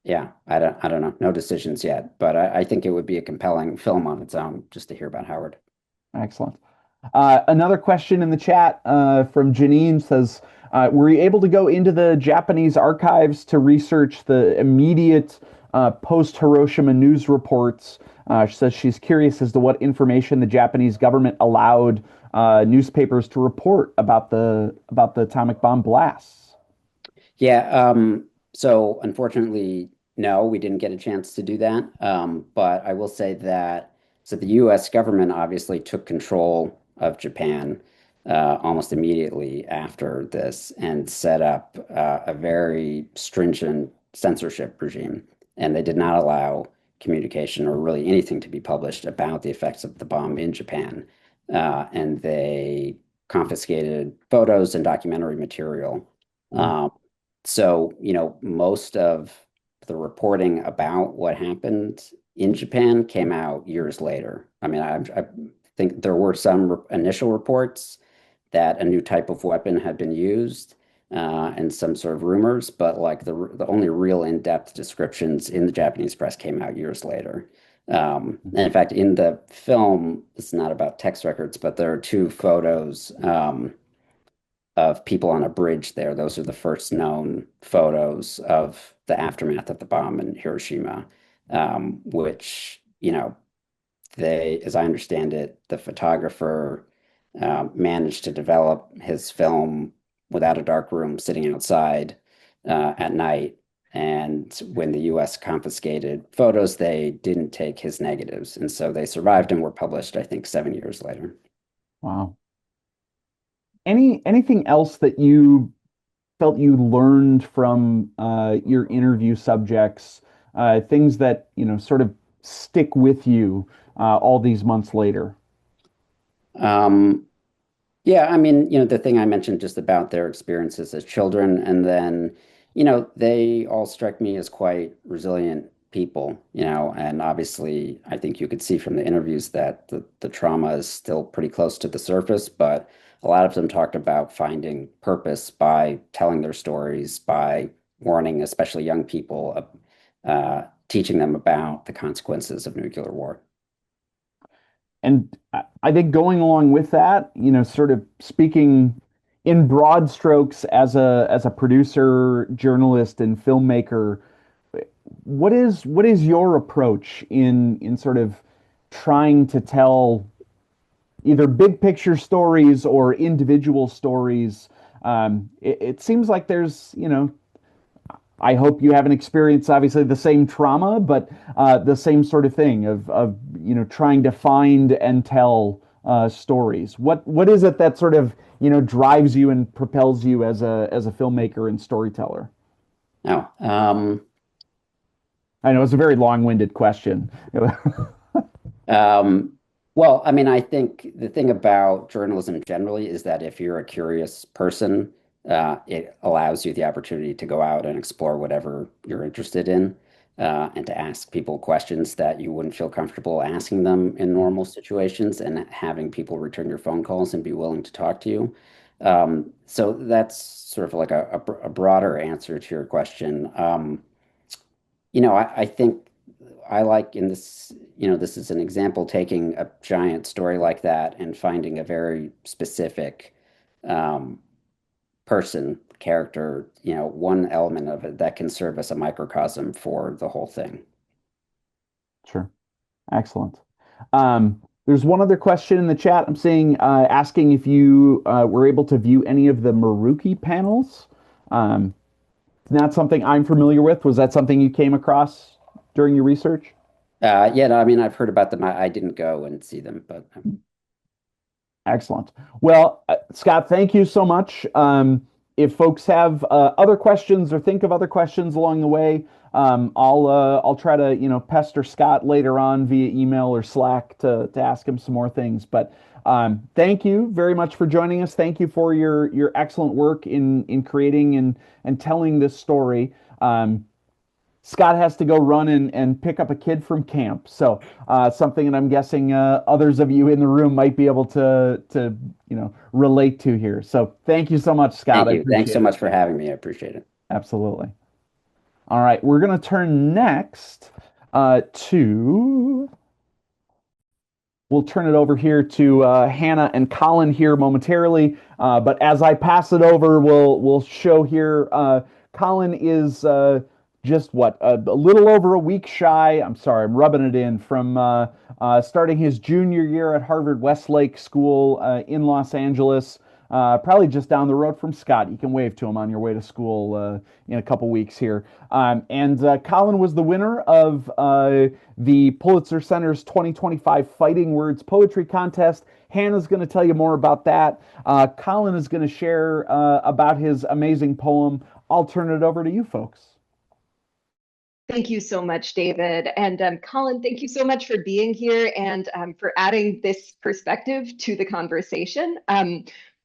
Yeah, I don't know. No decisions yet, but I think it would be a compelling film on its own just to hear about Howard. Excellent. Another question in the chat from Janine says, were you able to go into the Japanese archives to research the immediate post-Hiroshima news reports? She says she's curious as to what information the Japanese government allowed newspapers to report about the atomic bomb blasts. Yeah, so unfortunately, no, we didn't get a chance to do that. But I will say that so the US government obviously took control of Japan almost immediately after this and set up a very stringent censorship regime. And they did not allow communication or really anything to be published about the effects of the bomb in Japan. And they confiscated photos and documentary material. Um, so, most of the reporting about what happened in Japan came out years later. I mean, I think there were some initial reports that a new type of weapon had been used, and some sort of rumors, but like the only real in-depth descriptions in the Japanese press came out years later. And in fact, in the film, it's not about text records, but there are two photos of people on a bridge there. Those are the first known photos of the aftermath of the bomb in Hiroshima, which, as I understand it, the photographer managed to develop his film without a dark room, sitting outside at night. And when the US confiscated photos, they didn't take his negatives. And so they survived and were published, I think, 7 years later. Wow. Anything else that you felt you learned from your interview subjects, things that sort of stick with you all these months later? Yeah, I mean, the thing I mentioned just about their experiences as children, and then, they all struck me as quite resilient people, and obviously I think you could see from the interviews that the trauma is still pretty close to the surface, but a lot of them talked about finding purpose by telling their stories, by warning, especially young people, teaching them about the consequences of nuclear war. And I think going along with that, sort of speaking in broad strokes as a producer, journalist, and filmmaker, what is your approach in sort of trying to tell either big picture stories or individual stories? It seems like there's, I hope you haven't experienced obviously the same trauma, but the same sort of thing of trying to find and tell stories. What is it that sort of drives you and propels you as a filmmaker and storyteller? Now, I know it's a very long-winded question. well, I mean, I think the thing about journalism generally is that if you're a curious person, it allows you the opportunity to go out and explore whatever you're interested in, and to ask people questions that you wouldn't feel comfortable asking them in normal situations, and having people return your phone calls and be willing to talk to you. So that's sort of like a broader answer to your question. I think I like in this, this is an example, taking a giant story like that and finding a very specific person, character, one element of it that can serve as a microcosm for the whole thing. Sure. Excellent. There's one other question in the chat. I'm seeing asking if you were able to view any of the Maruki panels. Not something I'm familiar with. Was that something you came across during your research? Yeah, no, I mean, I've heard about them. I didn't go and see them, but Excellent. Well, Scott, thank you so much. If folks have other questions or think of other questions along the way, I'll try to pester Scott later on via email or Slack to ask him some more things. But thank you very much for joining us. Thank you for your excellent work in creating and telling this story. Scott has to go run and pick up a kid from camp. So something that I'm guessing others of you in the room might be able to relate to here. So thank you so much, Scott. thank you. Thanks so much for having me. I appreciate it. Absolutely. All right, we're going to turn next to. We'll turn it over here to Hannah and Colin here momentarily. But as I pass it over, we'll show here. Colin is just what a little over a week shy. I'm sorry, I'm rubbing it in from starting his junior year at Harvard Westlake School in Los Angeles. Probably just down the road from Scott. You can wave to him on your way to school in a couple weeks here. And Colin was the winner of the Pulitzer Center's 2025 Fighting Words Poetry Contest. Hannah's going to tell you more about that. Colin is going to share about his amazing poem. I'll turn it over to you folks. Thank you so much, David. And Colin, thank you so much for being here and for adding this perspective to the conversation.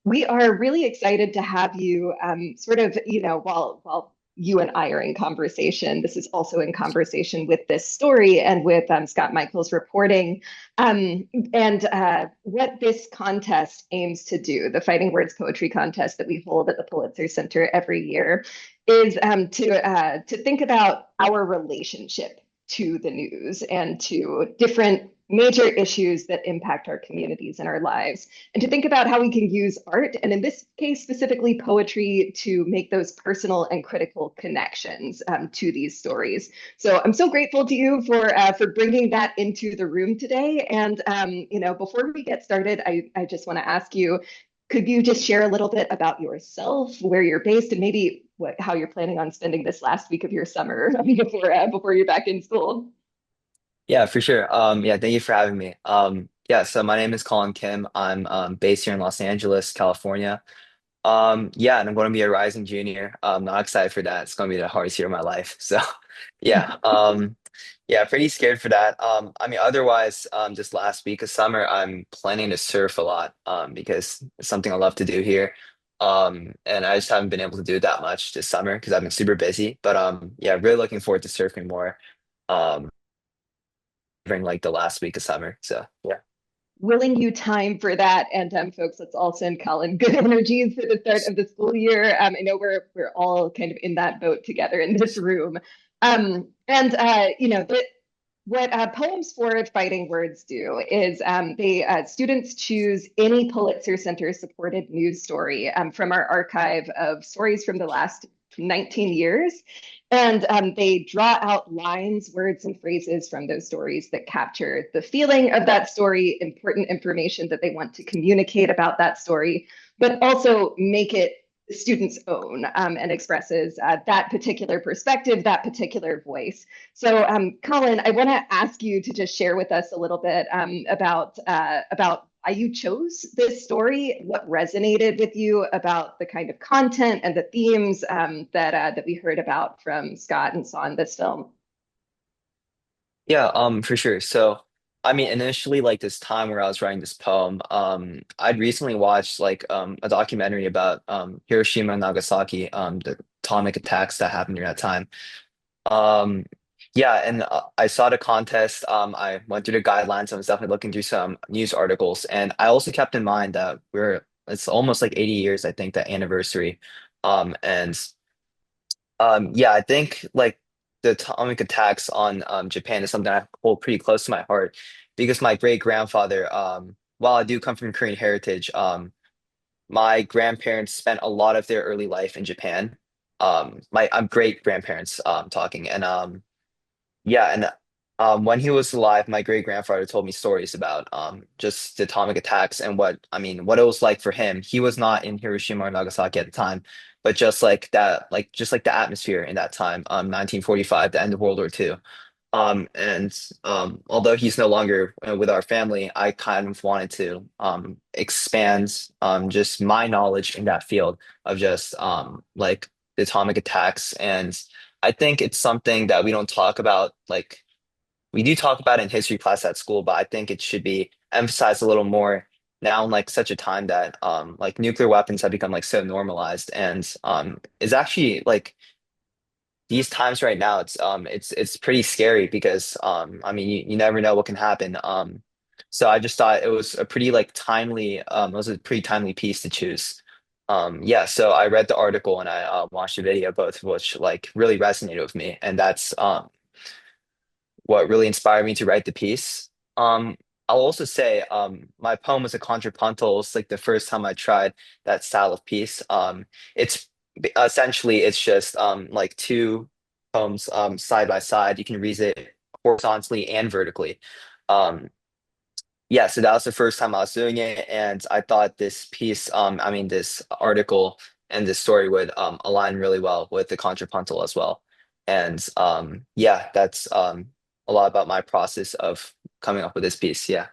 We are really excited to have you sort of, while you and I are in conversation, this is also in conversation with this story and with Scott Michaels' reporting. And what this contest aims to do, the Fighting Words Poetry Contest that we hold at the Pulitzer Center every year, is to think about our relationship to the news and to different major issues that impact our communities and our lives, and to think about how we can use art, and in this case specifically poetry, to make those personal and critical connections to these stories. So I'm so grateful to you for bringing that into the room today. And before we get started, I just want to ask you, could you just share a little bit about yourself, where you're based, and maybe how you're planning on spending this last week of your summer before you're back in school? Yeah, for sure. Yeah, thank you for having me. Yeah, so my name is Colin Kim. I'm based here in Los Angeles, California. Yeah, and I'm going to be a rising junior. I'm not excited for that. It's going to be the hardest year of my life. So, yeah, yeah, pretty scared for that. I mean, otherwise, just last week of summer, I'm planning to surf a lot, because it's something I love to do here. And I just haven't been able to do it that much this summer because I've been super busy. But yeah, really looking forward to surfing more. Um, during like the last week of summer. So yeah. Willing you time for that. And folks, let's all send Colin good energies for the start of the school year. I know we're all kind of in that boat together in this room. And what Poems for Fighting Words do is they students choose any Pulitzer Center supported news story from our archive of stories from the last 19 years. And they draw out lines, words, and phrases from those stories that capture the feeling of that story, important information that they want to communicate about that story, but also make it the student's own, and expresses that particular perspective, that particular voice. So, Colin, I want to ask you to just share with us a little bit about why you chose this story, what resonated with you about the kind of content and the themes that we heard about from Scott and saw in this film. Yeah, for sure. So I mean, initially like this time where I was writing this poem, I'd recently watched like a documentary about Hiroshima and Nagasaki, the atomic attacks that happened during that time. Um, yeah, and I saw the contest. I went through the guidelines. I was definitely looking through some news articles, and I also kept in mind that it's almost like 80 years, I think, that anniversary. And yeah, I think like the atomic attacks on Japan is something I hold pretty close to my heart because my great grandfather, while I do come from Korean heritage, my grandparents spent a lot of their early life in Japan. My I'm great grandparents talking, and yeah, and when he was alive, my great grandfather told me stories about just the atomic attacks and what it was like for him. He was not in Hiroshima or Nagasaki at the time, but just like that, like just like the atmosphere in that time, 1945, the end of World War II. And although he's no longer with our family, I kind of wanted to expand just my knowledge in that field of just like the atomic attacks. And I think it's something that we don't talk about. Like we do talk about it in history class at school, but I think it should be emphasized a little more now in like such a time that like nuclear weapons have become like so normalized and is actually like these times right now it's pretty scary because I mean you never know what can happen. So I just thought it was a pretty timely piece to choose. Yeah, so I read the article and I watched the video, both of which like really resonated with me, and that's what really inspired me to write the piece. I'll also say my poem was a contrapuntal. It's like the first time I tried that style of piece. It's essentially it's just like two poems side by side. You can read it horizontally and vertically. Um, yeah, so that was the first time I was doing it, and I thought this piece, I mean this article and this story would align really well with the contrapuntal as well. And yeah, that's a lot about my process of coming up with this piece. Yeah.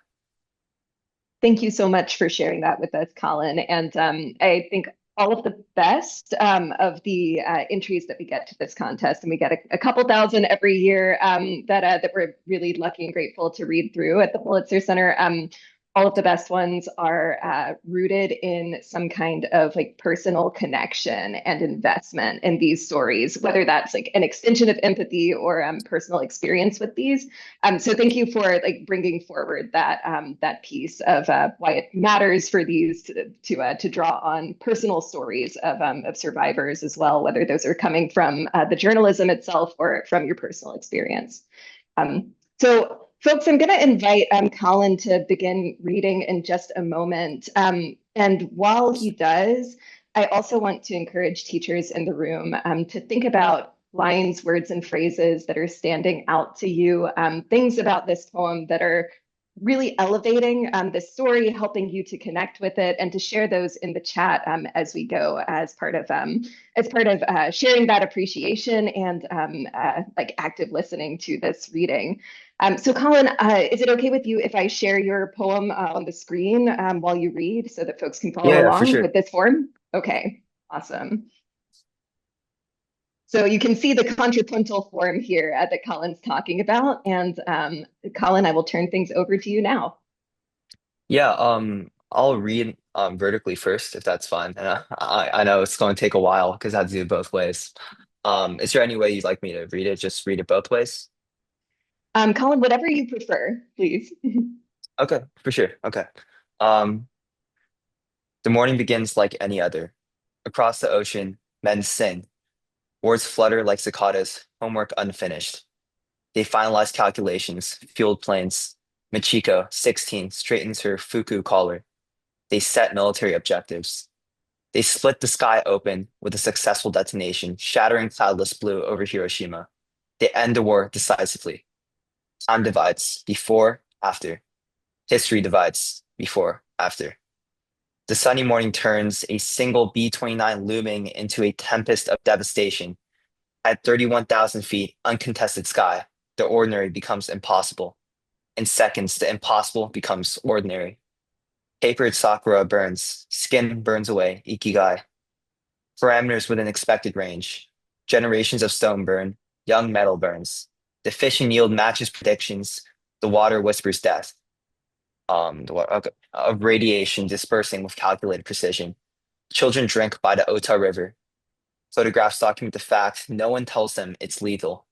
Thank you so much for sharing that with us, Colin. And I think all of the best of the entries that we get to this contest, and we get a couple thousand every year that we're really lucky and grateful to read through at the Pulitzer Center. All of the best ones are rooted in some kind of like personal connection and investment in these stories, whether that's like an extension of empathy or personal experience with these. So thank you for like bringing forward that piece of why it matters for these to draw on personal stories of survivors as well, whether those are coming from the journalism itself or from your personal experience. So folks, I'm going to invite Colin to begin reading in just a moment. And while he does, I also want to encourage teachers in the room to think about lines, words, and phrases that are standing out to you, things about this poem that are really elevating this story, helping you to connect with it, and to share those in the chat as we go, as part of sharing that appreciation and like active listening to this reading. So Colin, is it okay with you if I share your poem on the screen while you read so that folks can follow Yeah, for along sure. with this form? Okay, awesome. So you can see the contrapuntal form here that Colin's talking about. And Colin, I will turn things over to you now. Yeah, I'll read vertically first if that's fine. And I know it's going to take a while because I have to do it both ways. Is there any way you'd like me to read it? Just read it both ways? Colin, whatever you prefer, please. Okay, for sure. Okay. Um, the morning begins like any other. Across the ocean, men sing. Words flutter like cicadas, homework unfinished. They finalize calculations, fueled planes. Michiko, 16, straightens her Fuku collar. They set military objectives. They split the sky open with a successful detonation, shattering cloudless blue over Hiroshima. They end the war decisively. Time divides, before, after. History divides, before, after. The sunny morning turns a single B-29 looming into a tempest of devastation. At 31,000 feet, uncontested sky, the ordinary becomes impossible. In seconds, the impossible becomes ordinary. Papered sakura burns, skin burns away, ikigai. Parameters within expected range. Generations of stone burn, young metal burns. The fishing yield matches predictions. The water whispers death. Okay, of radiation dispersing with calculated precision. Children drink by the Ota River. Photographs document the fact no one tells them it's lethal.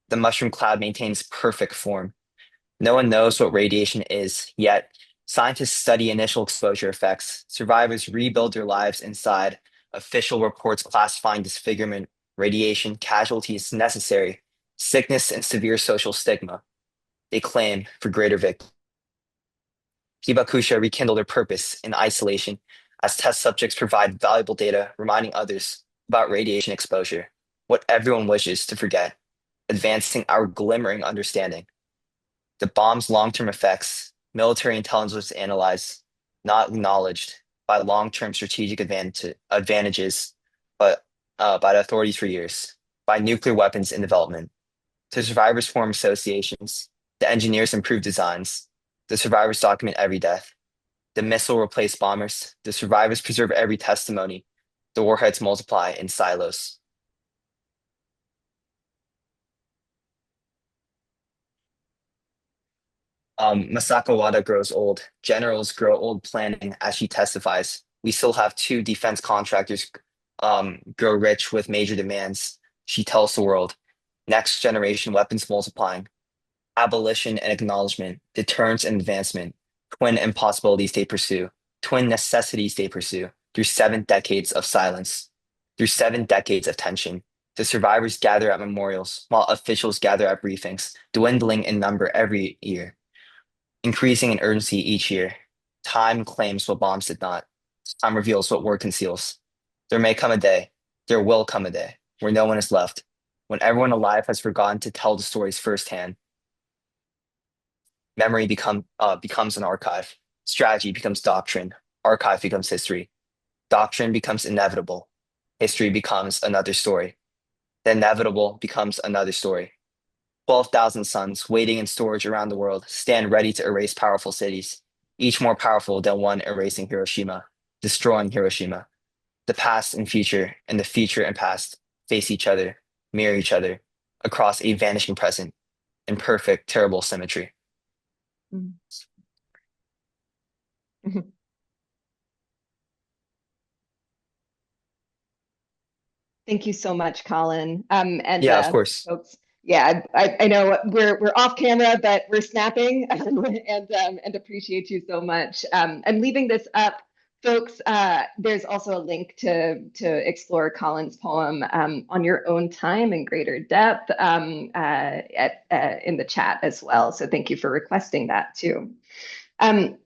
The mushroom cloud maintains perfect form. No one knows what radiation is, yet scientists study initial exposure effects. Survivors rebuild their lives inside. Official reports classifying disfigurement, radiation, casualties necessary, sickness, and severe social stigma. They claim for greater victims. Hibakusha rekindle their purpose in isolation as test subjects provide valuable data reminding others about radiation exposure, what everyone wishes to forget, advancing our glimmering understanding. The bomb's long-term effects, military intelligence analyzed, not acknowledged by long-term strategic advantages, but by the authorities for years, by nuclear weapons in development. The survivors form associations. The engineers improve designs. The survivors document every death. The missile replaced bombers. The survivors preserve every testimony. The warheads multiply in silos. Masako Wada grows old. Generals grow old planning as she testifies. We still have two defense contractors grow rich with major demands. She tells the world. Next generation weapons multiplying. Abolition and acknowledgement. Deterrence and advancement. Twin impossibilities they pursue. Twin necessities they pursue. through 7 decades of silence, through 7 decades of tension. The survivors gather at memorials while officials gather at briefings, dwindling in number every year, increasing in urgency each year. Time claims what bombs did not. Time reveals what war conceals. There may come a day, there will come a day, where no one is left, when everyone alive has forgotten to tell the stories firsthand. Memory becomes an archive. Strategy becomes doctrine. Archive becomes history. Doctrine becomes inevitable. History becomes another story. The inevitable becomes another story. 12,000 suns waiting in storage around the world stand ready to erase powerful cities, each more powerful than one erasing Hiroshima, destroying Hiroshima. The past and future, and the future and past face each other, mirror each other, across a vanishing present, in perfect, terrible symmetry. Mhm. Thank you so much, Colin. And Yeah, of course. folks, yeah, I know we're off camera, but we're snapping and appreciate you so much. I'm leaving this up, folks. There's also a link to explore Colin's poem on your own time in greater depth in the chat as well. So thank you for requesting that too.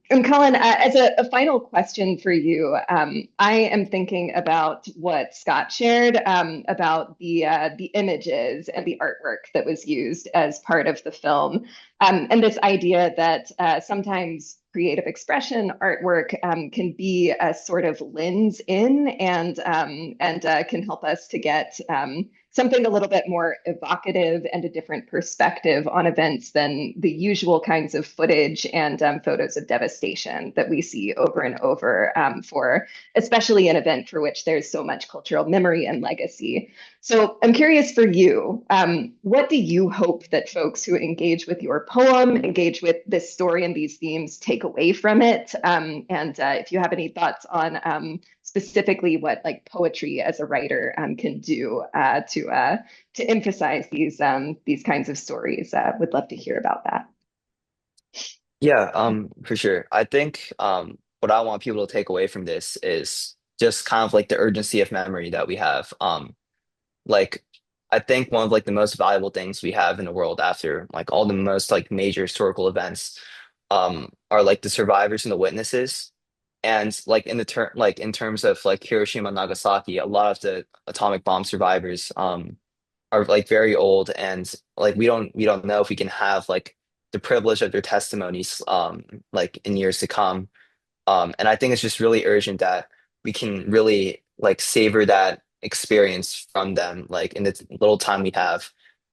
And Colin, as a final question for you, I am thinking about what Scott shared about the images and the artwork that was used as part of the film, and this idea that sometimes creative expression artwork can be a sort of lens in and can help us to get something a little bit more evocative and a different perspective on events than the usual kinds of footage and photos of devastation that we see over and over for especially an event for which there's so much cultural memory and legacy. So I'm curious for you, what do you hope that folks who engage with your poem, engage with this story and these themes take away from it? And if you have any thoughts on specifically what like poetry as a writer can do to emphasize these kinds of stories, would love to hear about that. Yeah, for sure. I think what I want people to take away from this is just kind of like the urgency of memory that we have. Like I think one of like the most valuable things we have in the world after like all the most like major historical events are like the survivors and the witnesses. And like in terms of like Hiroshima and Nagasaki, a lot of the atomic bomb survivors are like very old, and like we don't know if we can have like the privilege of their testimonies like in years to come. And I think it's just really urgent that we can really like savor that experience from them, like in the little time we have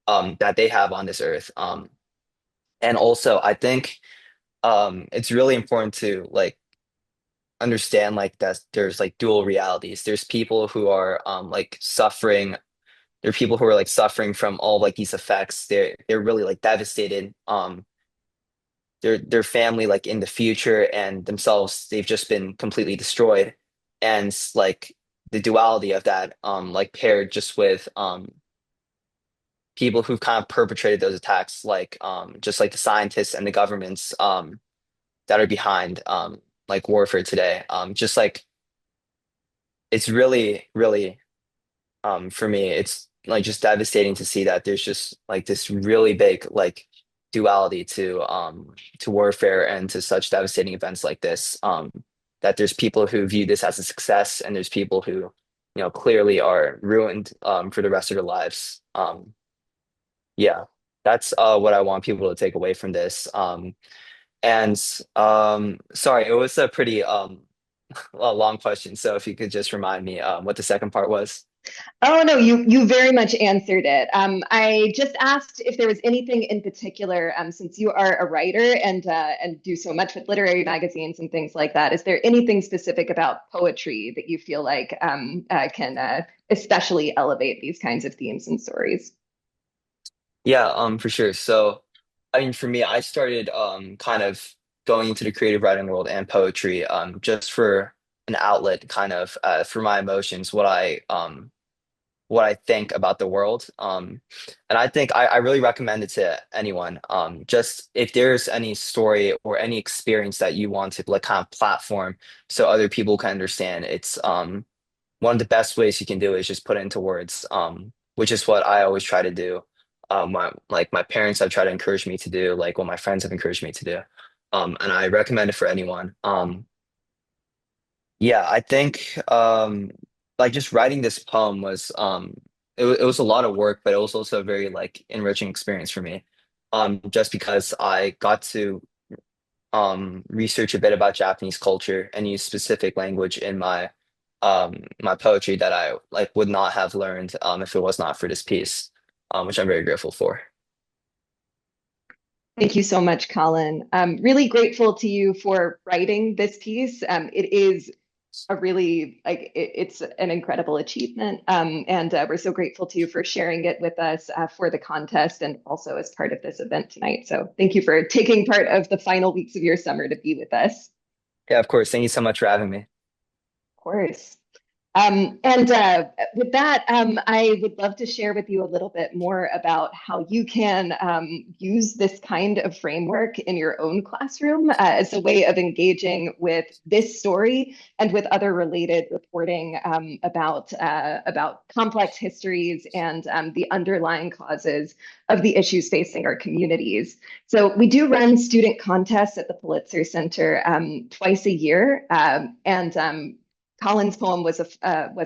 that they have on this earth. And also, I think it's really important to like understand like that there's like dual realities. There's people who are like suffering. There are people who are like suffering from all like these effects. They're really like devastated. Their family like in the future and themselves they've just been completely destroyed, and like the duality of that like paired just with people who've kind of perpetrated those attacks, like just like the scientists and the governments that are behind like warfare today. Just like it's really for me it's like just devastating to see that there's just like this really big like duality to warfare and to such devastating events like this, that there's people who view this as a success and there's people who clearly are ruined for the rest of their lives. Yeah, that's what I want people to take away from this. And sorry, it was a pretty a long question, so if you could just remind me what the second part was. Oh no, you very much answered it. I just asked if there was anything in particular, since you are a writer and do so much with literary magazines and things like that. Is there anything specific about poetry that you feel like can especially elevate these kinds of themes and stories? Yeah, for sure. So, I mean, for me, I started kind of going into the creative writing world and poetry just for an outlet, kind of for my emotions, what I what I think about the world. And I think I really recommend it to anyone. Just if there's any story or any experience that you want to like kind of platform so other people can understand, it's one of the best ways you can do it is just put it into words, which is what I always try to do. My parents have tried to encourage me to do, like what my friends have encouraged me to do. And I recommend it for anyone. Yeah, I think like just writing this poem was it was a lot of work, but it was also a very like enriching experience for me. Just because I got to research a bit about Japanese culture and use specific language in my poetry that I like would not have learned if it was not for this piece, which I'm very grateful for. Thank you so much, Colin. Really grateful to you for writing this piece. It is a really it's an incredible achievement, and we're so grateful to you for sharing it with us for the contest and also as part of this event tonight. So thank you for taking part of the final weeks of your summer to be with us. Yeah, of course. Thank you so much for having me. Of course. And with that, I would love to share with you a little bit more about how you can use this kind of framework in your own classroom as a way of engaging with this story and with other related reporting about complex histories and the underlying causes of the issues facing our communities. So we do run student contests at the Pulitzer Center twice a year, and Colin's poem was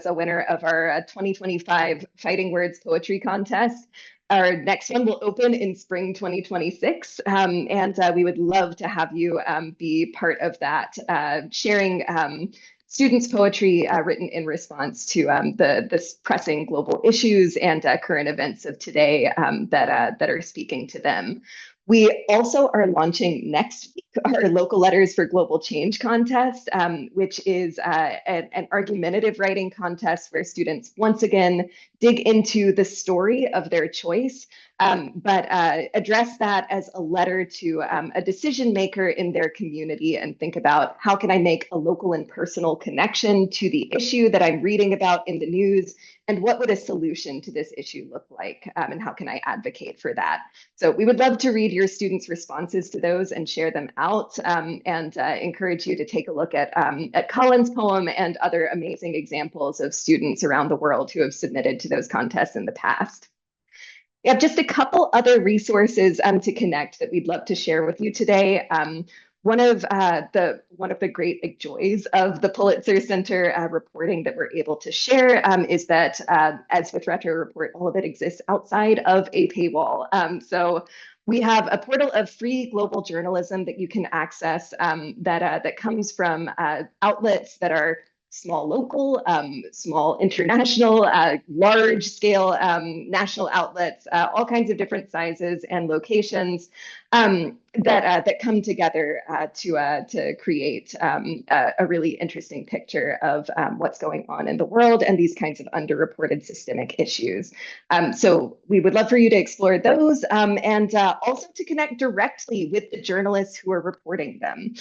a winner of our 2025 Fighting Words Poetry Contest. Our next one will open in spring 2026, and we would love to have you be part of that, sharing students' poetry written in response to the pressing global issues and current events of today that are speaking to them. We also are launching next week our Local Letters for Global Change contest, which is an argumentative writing contest where students once again dig into the story of their choice, but address that as a letter to a decision maker in their community and think about how can I make a local and personal connection to the issue that I'm reading about in the news, and what would a solution to this issue look like, and how can I advocate for that? So we would love to read your students' responses to those and share them out, and encourage you to take a look at Colin's poem and other amazing examples of students around the world who have submitted to those contests in the past. We have just a couple other resources to connect that we'd love to share with you today. One of the great joys of the Pulitzer Center reporting that we're able to share is that, as with Retro Report, all of it exists outside of a paywall. So we have a portal of free global journalism that you can access that comes from outlets that are small local, small international, large scale national outlets, all kinds of different sizes and locations that come together to create a really interesting picture of what's going on in the world and these kinds of underreported systemic issues. So we would love for you to explore those, and also to connect directly with the journalists who are reporting them.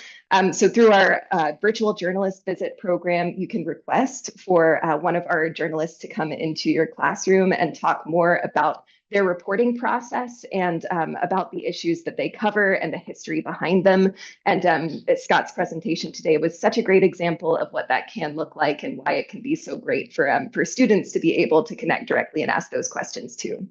So through our virtual journalist visit program, you can request for one of our journalists to come into your classroom and talk more about their reporting process and about the issues that they cover and the history behind them. And Scott's presentation today was such a great example of what that can look like and why it can be so great for students to be able to connect directly and ask those questions too.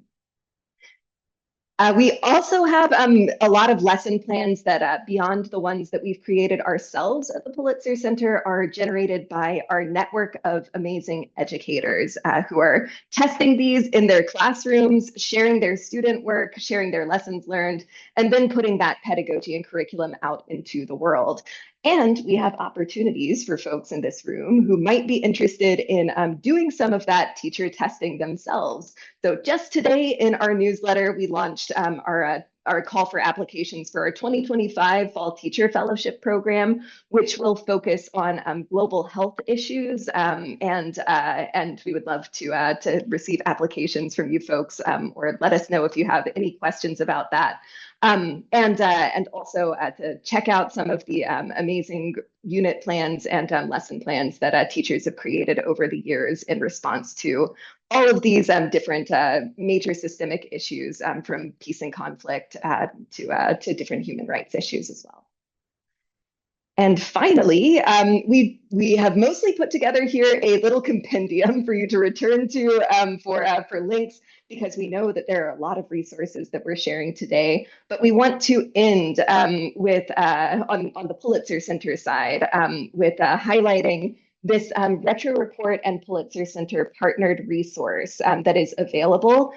We also have a lot of lesson plans that, beyond the ones that we've created ourselves at the Pulitzer Center, are generated by our network of amazing educators who are testing these in their classrooms, sharing their student work, sharing their lessons learned, and then putting that pedagogy and curriculum out into the world. And we have opportunities for folks in this room who might be interested in doing some of that teacher testing themselves. So just today in our newsletter, we launched our call for applications for our 2025 Fall Teacher Fellowship Program, which will focus on global health issues. And we would love to receive applications from you folks, or let us know if you have any questions about that. And also to check out some of the amazing unit plans and lesson plans that teachers have created over the years in response to all of these different major systemic issues, from peace and conflict to different human rights issues as well. And finally, we have mostly put together here a little compendium for you to return to for links, because we know that there are a lot of resources that we're sharing today. But we want to end with on the Pulitzer Center side with highlighting this Retro Report and Pulitzer Center partnered resource that is available.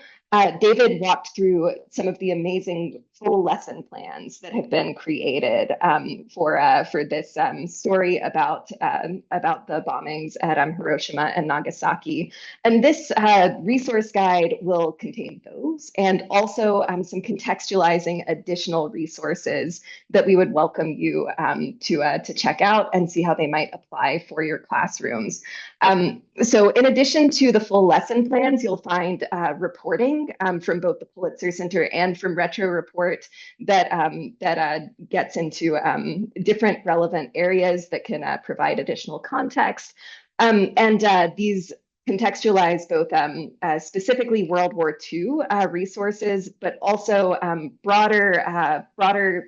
David walked through some of the amazing full lesson plans that have been created for this story about the bombings at Hiroshima and Nagasaki. And this resource guide will contain those, and also some contextualizing additional resources that we would welcome you to check out and see how they might apply for your classrooms. So in addition to the full lesson plans, you'll find reporting from both the Pulitzer Center and from Retro Report that gets into different relevant areas that can provide additional context. And these contextualize both specifically World War II resources, but also broader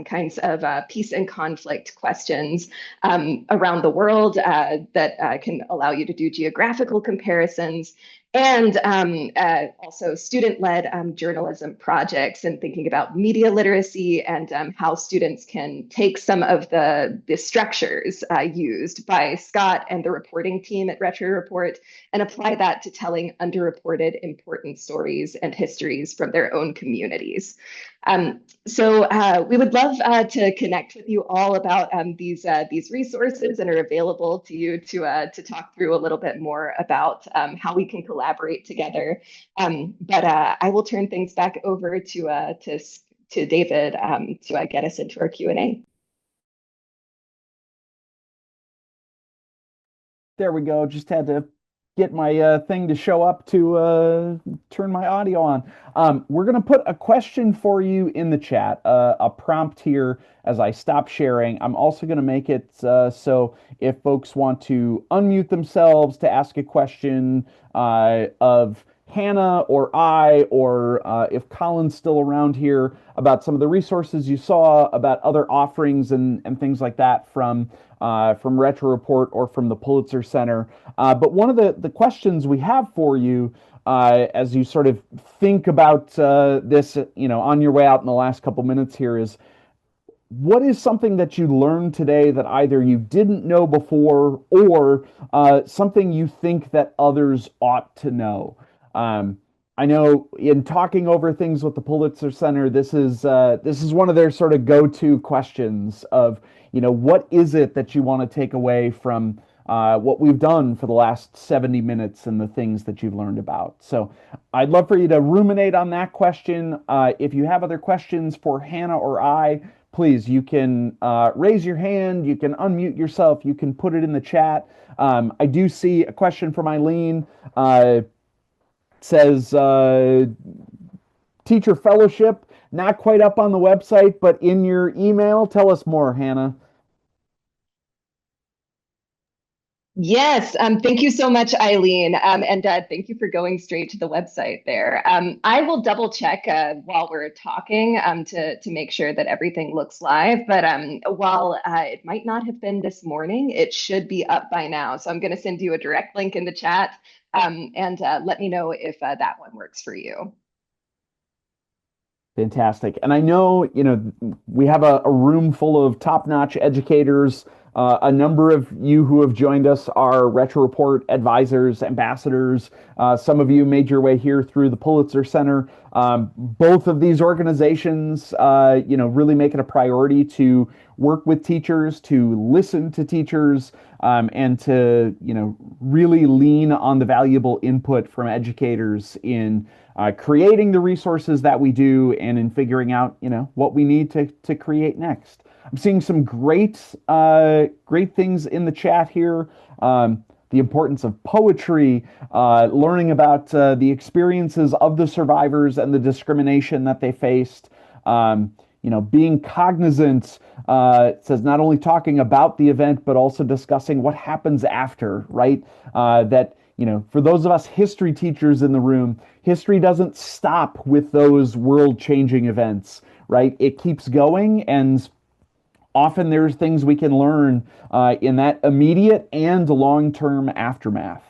kinds of peace and conflict questions around the world that can allow you to do geographical comparisons, and also student-led journalism projects, and thinking about media literacy and how students can take some of the structures used by Scott and the reporting team at Retro Report and apply that to telling underreported important stories and histories from their own communities. So we would love to connect with you all about these resources, and are available to you to talk through a little bit more about how we can collaborate together. But I will turn things back over to David to get us into our Q&A. There we go. Just had to get my thing to show up to turn my audio on. We're going to put a question for you in the chat, a prompt here as I stop sharing. I'm also going to make it so if folks want to unmute themselves to ask a question of Hannah or I, or if Colin's still around here, about some of the resources you saw, about other offerings and things like that from Retro Report or from the Pulitzer Center. But one of the questions we have for you as you sort of think about this, on your way out in the last couple minutes here, is what is something that you learned today that either you didn't know before, or something you think that others ought to know? I know in talking over things with the Pulitzer Center, this is one of their sort of go-to questions of, what is it that you want to take away from what we've done for the last 70 minutes and the things that you've learned about. So I'd love for you to ruminate on that question. If you have other questions for Hannah or I, please, you can raise your hand, you can unmute yourself, you can put it in the chat. I do see a question from Eileen. Says teacher fellowship, not quite up on the website, but in your email. Tell us more, Hannah. Yes, thank you so much, Eileen, and thank you for going straight to the website there. I will double check while we're talking to make sure that everything looks live, but while it might not have been this morning, it should be up by now. So I'm going to send you a direct link in the chat, and let me know if that one works for you. Fantastic. And I know, we have a room full of top-notch educators. A number of you who have joined us are Retro Report advisors, ambassadors. Some of you made your way here through the Pulitzer Center. Both of these organizations, really make it a priority to work with teachers, to listen to teachers, and to, really lean on the valuable input from educators in creating the resources that we do, and in figuring out, what we need to create next. I'm seeing some great things in the chat here. The importance of poetry, learning about the experiences of the survivors and the discrimination that they faced. Being cognizant, it says not only talking about the event, but also discussing what happens after, right? That, for those of us history teachers in the room, history doesn't stop with those world-changing events, right? It keeps going, and often there's things we can learn in that immediate and long-term aftermath.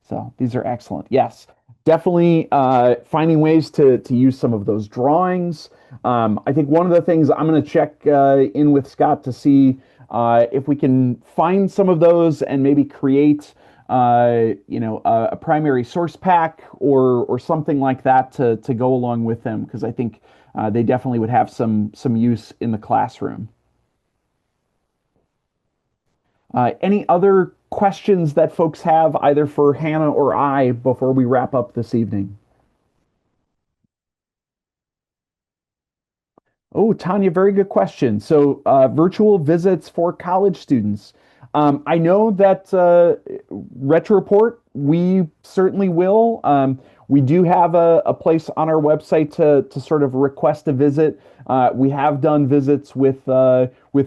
So these are excellent. Yes, definitely finding ways to use some of those drawings. I think one of the things I'm going to check in with Scott to see if we can find some of those and maybe create a primary source pack or something like that to go along with them, because I think they definitely would have some use in the classroom. Any other questions that folks have either for Hannah or I before we wrap up this evening? Oh, Tanya, very good question. So, virtual visits for college students. I know that Retro Report, we certainly will. We do have a place on our website to sort of request a visit. We have done visits with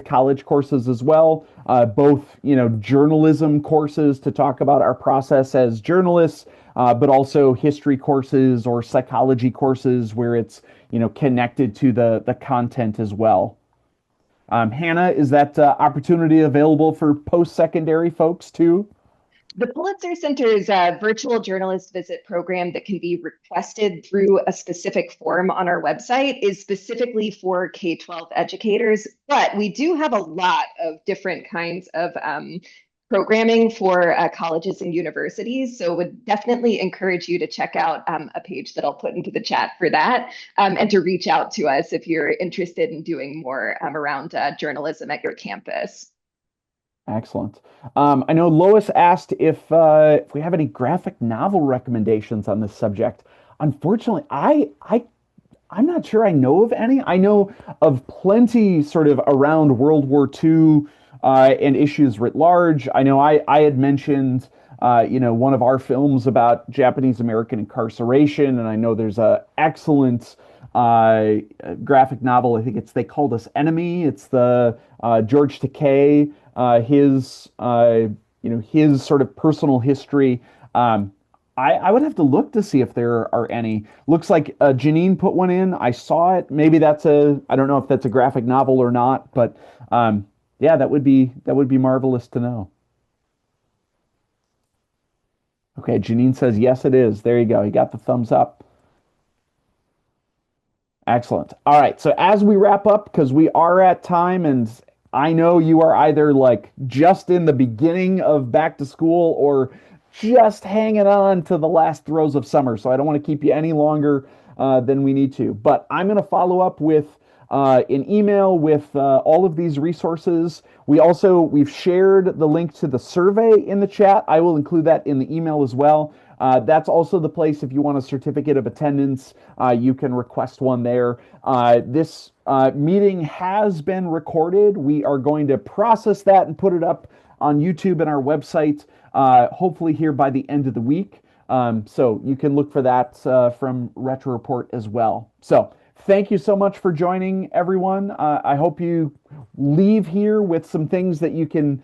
college courses as well, both journalism courses to talk about our process as journalists, but also history courses or psychology courses where it's connected to the content as well. Hannah, is that opportunity available for post-secondary folks too? The Pulitzer Center's virtual journalist visit program that can be requested through a specific form on our website is specifically for K-12 educators, but we do have a lot of different kinds of programming for colleges and universities. So would definitely encourage you to check out a page that I'll put into the chat for that, and to reach out to us if you're interested in doing more around journalism at your campus. Excellent. I know Lois asked if we have any graphic novel recommendations on this subject. Unfortunately, I'm not sure I know of any. I know of plenty sort of around World War II and issues writ large. I know I had mentioned one of our films about Japanese American incarceration, and I know there's a excellent graphic novel. I think They Called Us Enemy. It's the George Takei. His sort of personal history. I would have to look to see if there are any. Looks like Janine put one in. I saw it. Maybe I don't know if that's a graphic novel or not, but yeah, that would be marvelous to know. Okay, Janine says yes, it is. There you go. You got the thumbs up. Excellent. All right. So as we wrap up, because we are at time, and I know you are either like just in the beginning of back to school or just hanging on to the last throes of summer. So I don't want to keep you any longer than we need to. But I'm going to follow up with an email with all of these resources. We've shared the link to the survey in the chat. I will include that in the email as well. That's also the place if you want a certificate of attendance, you can request one there. This meeting has been recorded. We are going to process that and put it up on YouTube and our website, hopefully here by the end of the week. So you can look for that from Retro Report as well. So thank you so much for joining, everyone. I hope you leave here with some things that you can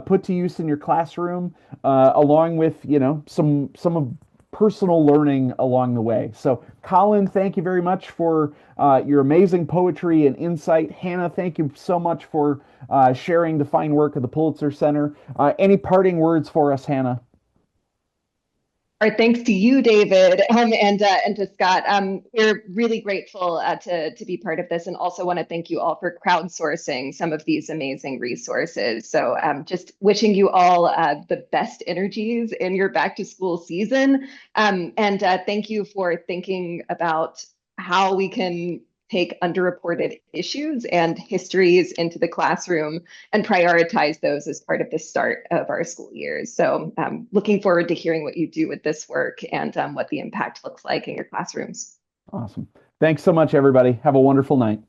put to use in your classroom, along with some of personal learning along the way. So, Colin, thank you very much for your amazing poetry and insight. Hannah, thank you so much for sharing the fine work of the Pulitzer Center. Any parting words for us, Hannah? Our thanks to you, David, and to Scott. We're really grateful to be part of this, and also want to thank you all for crowdsourcing some of these amazing resources. So just wishing you all the best energies in your back to school season, and thank you for thinking about how we can take underreported issues and histories into the classroom and prioritize those as part of the start of our school years. So looking forward to hearing what you do with this work and what the impact looks like in your classrooms. Awesome. Thanks so much, everybody. Have a wonderful night.